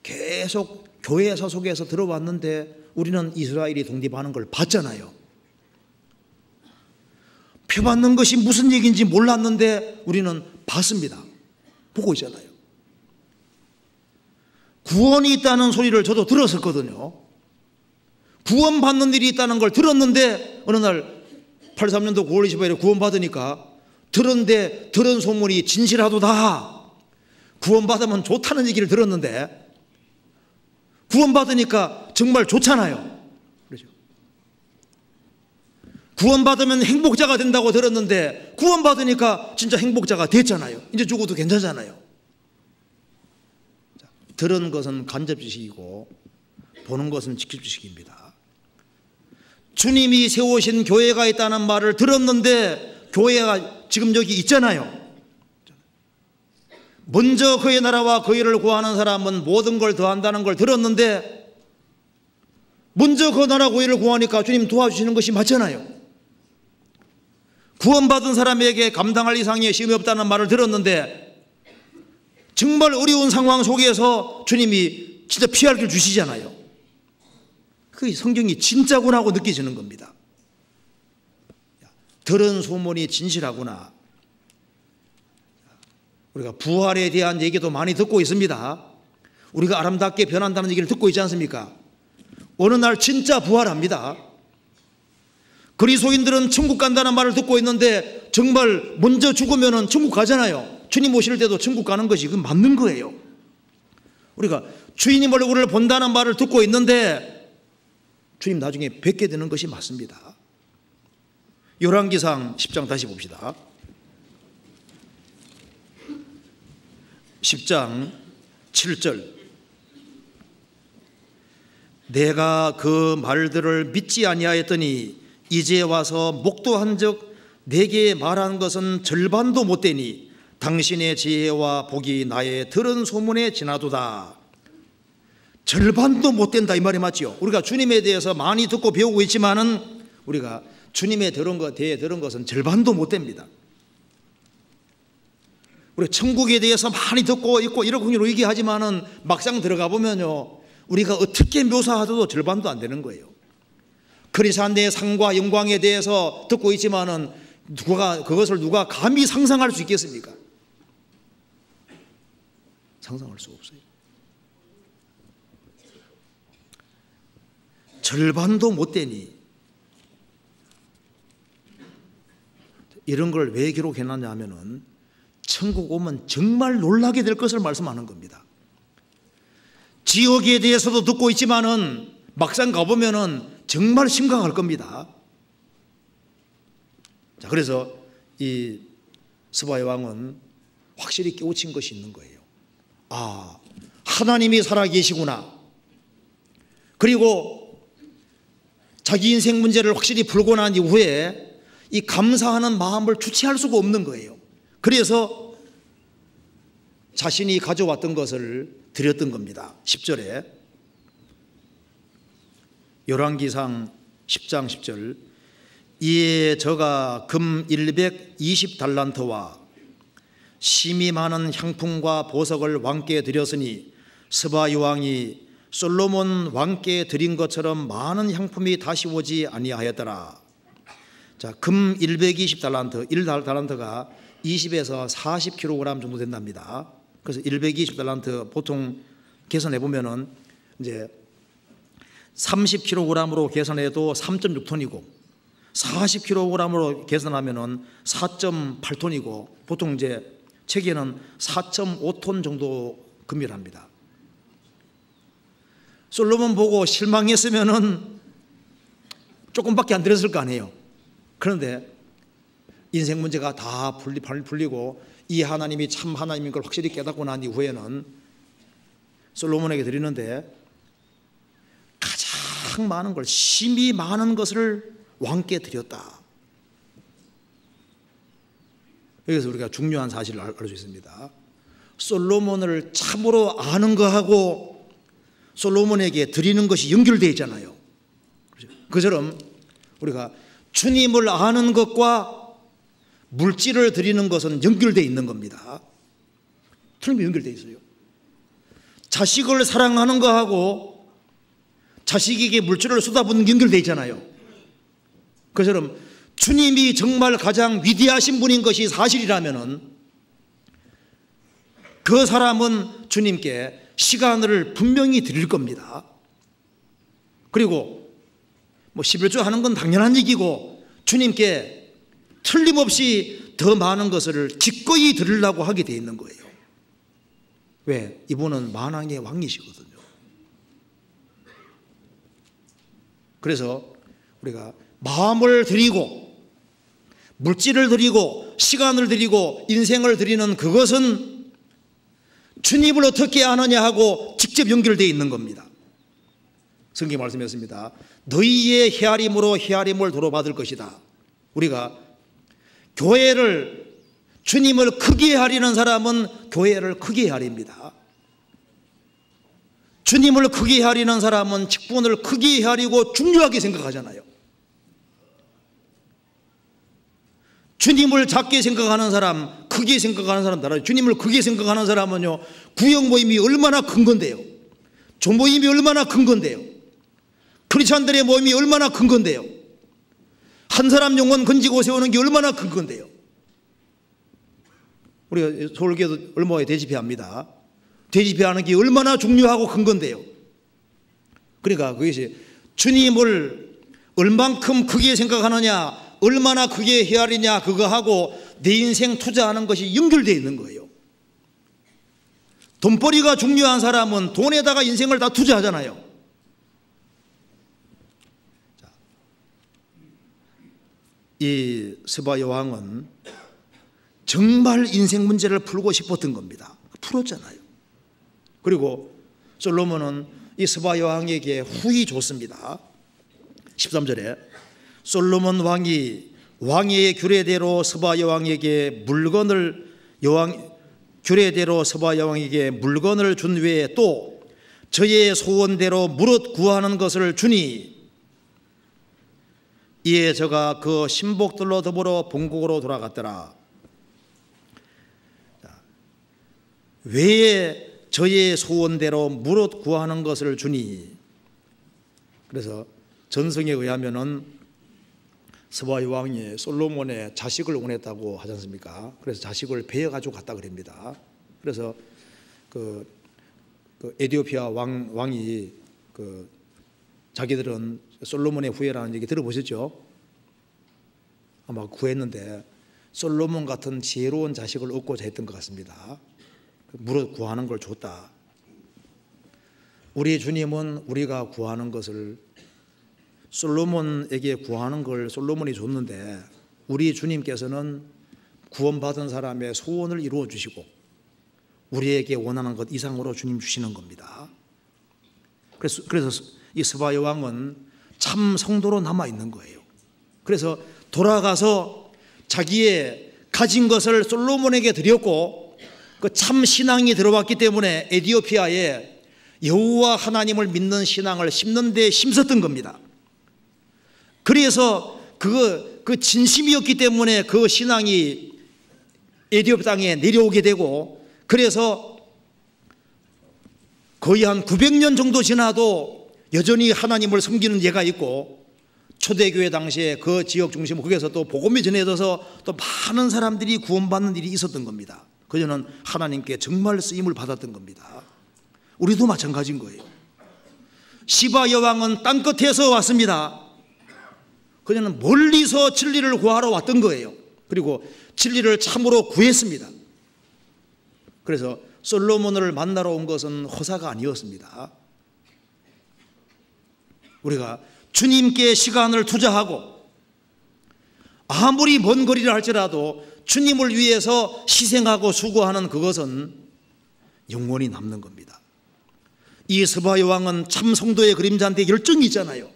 Speaker 1: 계속 교회 소속에서 들어왔는데 우리는 이스라엘이 독립하는 걸 봤잖아요. 표받는 것이 무슨 얘기인지 몰랐는데 우리는 봤습니다. 보고 있잖아요. 구원이 있다는 소리를 저도 들었었거든요. 구원받는 일이 있다는 걸 들었는데 어느 날 83년도 9월 25일에 구원받으니까 들었는데 들은 소문이 진실하도다. 구원받으면 좋다는 얘기를 들었는데 구원받으니까 정말 좋잖아요. 그렇죠? 구원받으면 행복자가 된다고 들었는데 구원받으니까 진짜 행복자가 됐잖아요. 이제 죽어도 괜찮잖아요. 자, 들은 것은 간접 지식이고 보는 것은 직접 지식입니다. 주님이 세우신 교회가 있다는 말을 들었는데 교회가 지금 여기 있잖아요. 먼저 그의 나라와 그의를 구하는 사람은 모든 걸 더한다는 걸 들었는데 먼저 그 나라 그의를 구하니까 주님 도와주시는 것이 맞잖아요. 구원받은 사람에게 감당할 이상의 시험이 없다는 말을 들었는데 정말 어려운 상황 속에서 주님이 진짜 피할 길 주시잖아요. 그 성경이 진짜구나 하고 느껴지는 겁니다. 들은 소문이 진실하구나. 우리가 부활에 대한 얘기도 많이 듣고 있습니다. 우리가 아름답게 변한다는 얘기를 듣고 있지 않습니까? 어느 날 진짜 부활합니다. 그리스도인들은 천국 간다는 말을 듣고 있는데 정말 먼저 죽으면 천국 가잖아요. 주님 오실 때도 천국 가는 것이 그건 맞는 거예요. 우리가 주님 얼굴을 본다는 말을 듣고 있는데 주님 나중에 뵙게 되는 것이 맞습니다. 열왕기상 10장 다시 봅시다. 10장 7절. 내가 그 말들을 믿지 아니하였더니 이제 와서 목도한즉 내게 말한 것은 절반도 못되니 당신의 지혜와 복이 나의 들은 소문에 지나도다. 절반도 못된다 이 말이 맞죠? 우리가 주님에 대해서 많이 듣고 배우고 있지만은 우리가 주님에 대해 들은 것은 절반도 못됩니다. 우리 천국에 대해서 많이 듣고 있고 이러쿵이로 얘기하지만은 막상 들어가 보면요, 우리가 어떻게 묘사하도 절반도 안 되는 거예요. 그리스도의 상과 영광에 대해서 듣고 있지만은 그것을 누가 감히 상상할 수 있겠습니까? 상상할 수 없어요. 절반도 못 되니 이런 걸 왜 기록해놨냐 하면은 천국 오면 정말 놀라게 될 것을 말씀하는 겁니다. 지옥에 대해서도 듣고 있지만은 막상 가보면은 정말 심각할 겁니다. 자, 그래서 이 스바의 왕은 확실히 깨우친 것이 있는 거예요. 아, 하나님이 살아계시구나. 그리고 자기 인생 문제를 확실히 풀고 난 이후에 이 감사하는 마음을 주체할 수가 없는 거예요. 그래서 자신이 가져왔던 것을 드렸던 겁니다. 10절에 열왕기상 10장 10절. 이에 저가 금 120달란트와 심이 많은 향품과 보석을 왕께 드렸으니 스바 여왕이 솔로몬 왕께 드린 것처럼 많은 향품이 다시 오지 아니하였더라. 자, 금 120달란트, 1달란트가 20에서 40kg 정도 된답니다. 그래서 120달란트 보통 계산해 보면은 이제 30kg으로 계산해도 3.6톤이고 40kg으로 계산하면은 4.8톤이고 보통 이제 책에는 4.5톤 정도 금이랍니다. 솔로몬 보고 실망했으면은 조금밖에 안 들었을 거 아니에요. 그런데 인생 문제가 다 풀리고 이 하나님이 참 하나님인 걸 확실히 깨닫고 난 이후에는 솔로몬에게 드리는데 가장 많은 걸, 심히 많은 것을 왕께 드렸다. 여기서 우리가 중요한 사실을 알 수 있습니다. 솔로몬을 참으로 아는 것하고 솔로몬에게 드리는 것이 연결되어 있잖아요. 그처럼 우리가 주님을 아는 것과 물질을 드리는 것은 연결되어 있는 겁니다. 틀림없이 연결되어 있어요. 자식을 사랑하는 것하고 자식에게 물질을 쏟아붓는 게 연결되어 있잖아요. 그처럼 주님이 정말 가장 위대하신 분인 것이 사실이라면은 그 사람은 주님께 시간을 분명히 드릴 겁니다. 그리고 뭐 11조 하는 건 당연한 얘기고 주님께 틀림없이 더 많은 것을 기꺼이 드리려고 하게 돼 있는 거예요. 왜? 이분은 만왕의 왕이시거든요. 그래서 우리가 마음을 드리고 물질을 드리고 시간을 드리고 인생을 드리는 그것은 주님을 어떻게 아느냐 하고 직접 연결되어 있는 겁니다. 성경 말씀했습니다. 너희의 헤아림으로 헤아림을 도로받을 것이다. 우리가 교회를, 주님을 크게 하려는 사람은 교회를 크게 하립니다. 주님을 크게 하려는 사람은 직분을 크게 하리고 중요하게 생각하잖아요. 주님을 작게 생각하는 사람, 크게 생각하는 사람 달라요. 주님을 크게 생각하는 사람은요, 구역 모임이 얼마나 큰 건데요, 조모임이 얼마나 큰 건데요, 크리스찬들의 모임이 얼마나 큰 건데요, 한 사람 영혼 건지고 세우는 게 얼마나 큰 건데요. 우리가 서울교회도 얼마에 대집회합니다. 대집회하는 게 얼마나 중요하고 큰 건데요. 그러니까 그것이 주님을 얼만큼 크게 생각하느냐, 얼마나 크게 헤아리냐, 그거하고 내 인생 투자하는 것이 연결되어 있는 거예요. 돈벌이가 중요한 사람은 돈에다가 인생을 다 투자하잖아요. 이 스바 여왕은 정말 인생 문제를 풀고 싶었던 겁니다. 풀었잖아요. 그리고 솔로몬은 이 스바 여왕에게 후히 줬습니다. 13절에 솔로몬 왕이 왕의 규례대로 스바 여왕에게 물건을 규례대로 스바 여왕에게 물건을 준 외에 또 저의 소원대로 무릇 구하는 것을 주니 이에 저가 그 신복들로 더불어 본국으로 돌아갔더라. 외에 저의 소원대로 무릇 구하는 것을 주니, 그래서 전성에 의하면은 스바 여왕이 솔로몬의 자식을 원했다고 하지 않습니까? 그래서 자식을 베어가지고 갔다 그럽니다. 그래서 그 에티오피아 왕이 자기들은 솔로몬의 후예라는 얘기 들어보셨죠? 아마 구했는데 솔로몬 같은 지혜로운 자식을 얻고자 했던 것 같습니다. 무릇 구하는 걸 줬다. 우리 주님은 우리가 구하는 것을, 솔로몬에게 구하는 걸 솔로몬이 줬는데 우리 주님께서는 구원받은 사람의 소원을 이루어 주시고 우리에게 원하는 것 이상으로 주님 주시는 겁니다. 그래서 이 스바 여왕은 참 성도로 남아 있는 거예요. 그래서 돌아가서 자기의 가진 것을 솔로몬에게 드렸고 그 참 신앙이 들어왔기 때문에 에티오피아에 여호와 하나님을 믿는 신앙을 심는 데 힘썼던 겁니다. 그래서 그 진심이었기 때문에 그 신앙이 에티오피아 땅에 내려오게 되고, 그래서 거의 한 900년 정도 지나도 여전히 하나님을 섬기는 예가 있고, 초대교회 당시에 그 지역 중심 거기서 또 복음이 전해져서 또 많은 사람들이 구원받는 일이 있었던 겁니다. 그저는 하나님께 정말 쓰임을 받았던 겁니다. 우리도 마찬가지인 거예요. 시바 여왕은 땅끝에서 왔습니다. 그녀는 멀리서 진리를 구하러 왔던 거예요. 그리고 진리를 참으로 구했습니다. 그래서 솔로몬을 만나러 온 것은 허사가 아니었습니다. 우리가 주님께 시간을 투자하고 아무리 먼 거리를 할지라도 주님을 위해서 희생하고 수고하는 그것은 영원히 남는 겁니다. 이 스바 여왕은 참 성도의 그림자인데 열정이 있잖아요.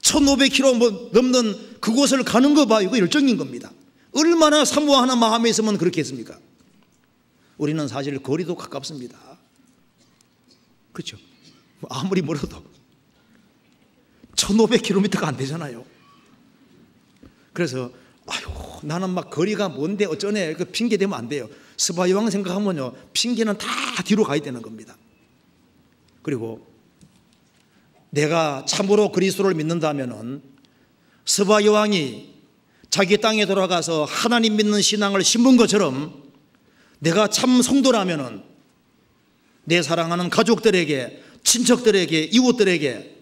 Speaker 1: 1500km 넘는 그곳을 가는 거 봐요. 이거 열정인 겁니다. 얼마나 사모하는 마음이 있으면 그렇게 했습니까? 우리는 사실 거리도 가깝습니다. 그렇죠? 아무리 멀어도 1500km가 안 되잖아요. 그래서 나는 막 거리가 뭔데 어쩌네 그 핑계 대면 안 돼요. 스바 여왕 생각하면요, 핑계는 다 뒤로 가야 되는 겁니다. 그리고 내가 참으로 그리스도를 믿는다면은 스바 여왕이 자기 땅에 돌아가서 하나님 믿는 신앙을 심은 것처럼 내가 참 성도라면은 내 사랑하는 가족들에게, 친척들에게, 이웃들에게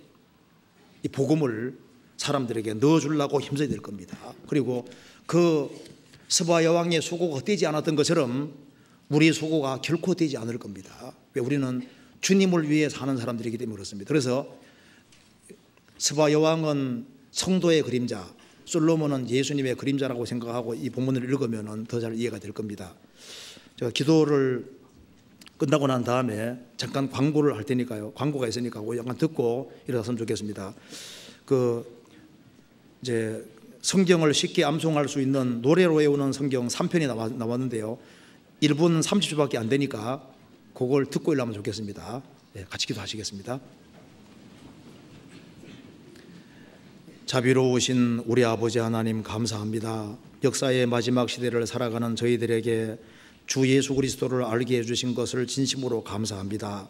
Speaker 1: 이 복음을 사람들에게 넣어주려고 힘써야 될 겁니다. 그리고 그 스바 여왕의 수고가 헛되지 않았던 것처럼 우리의 수고가 결코 되지 않을 겁니다. 왜? 우리는 주님을 위해 사는 사람들이기 때문에 그렇습니다. 그래서 스바 여왕은 성도의 그림자, 솔로몬은 예수님의 그림자라고 생각하고 이 본문을 읽으면 더 잘 이해가 될 겁니다. 제가 기도를 끝나고 난 다음에 잠깐 광고를 할 테니까요. 광고가 있으니까 약간 듣고 일어났으면 좋겠습니다. 이제 성경을 쉽게 암송할 수 있는 노래로 외우는 성경 3편이 나왔는데요. 1분 30초밖에 안 되니까 그걸 듣고 일하면 좋겠습니다. 네, 같이 기도하시겠습니다. 자비로우신 우리 아버지 하나님 감사합니다. 역사의 마지막 시대를 살아가는 저희들에게 주 예수 그리스도를 알게 해주신 것을 진심으로 감사합니다.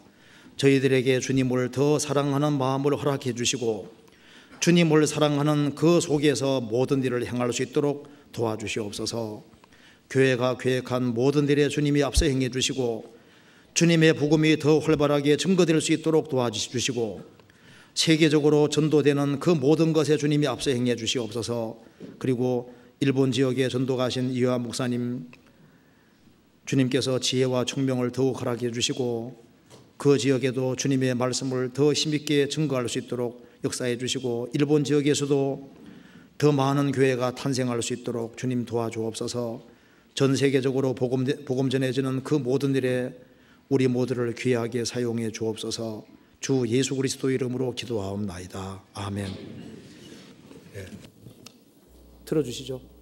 Speaker 1: 저희들에게 주님을 더 사랑하는 마음을 허락해 주시고 주님을 사랑하는 그 속에서 모든 일을 행할 수 있도록 도와주시옵소서. 교회가 계획한 모든 일에 주님이 앞서 행해 주시고 주님의 복음이 더 활발하게 증거될 수 있도록 도와주시고 세계적으로 전도되는 그 모든 것에 주님이 앞서 행해 주시옵소서. 그리고 일본 지역에 전도 가신 이화 목사님, 주님께서 지혜와 총명을 더욱 허락해 주시고 그 지역에도 주님의 말씀을 더 힘있게 증거할 수 있도록 역사해 주시고 일본 지역에서도 더 많은 교회가 탄생할 수 있도록 주님 도와주옵소서. 전 세계적으로 복음 전해지는 그 모든 일에 우리 모두를 귀하게 사용해 주옵소서. 주 예수 그리스도 이름으로 기도하옵나이다. 아멘. 네. 틀어주시죠.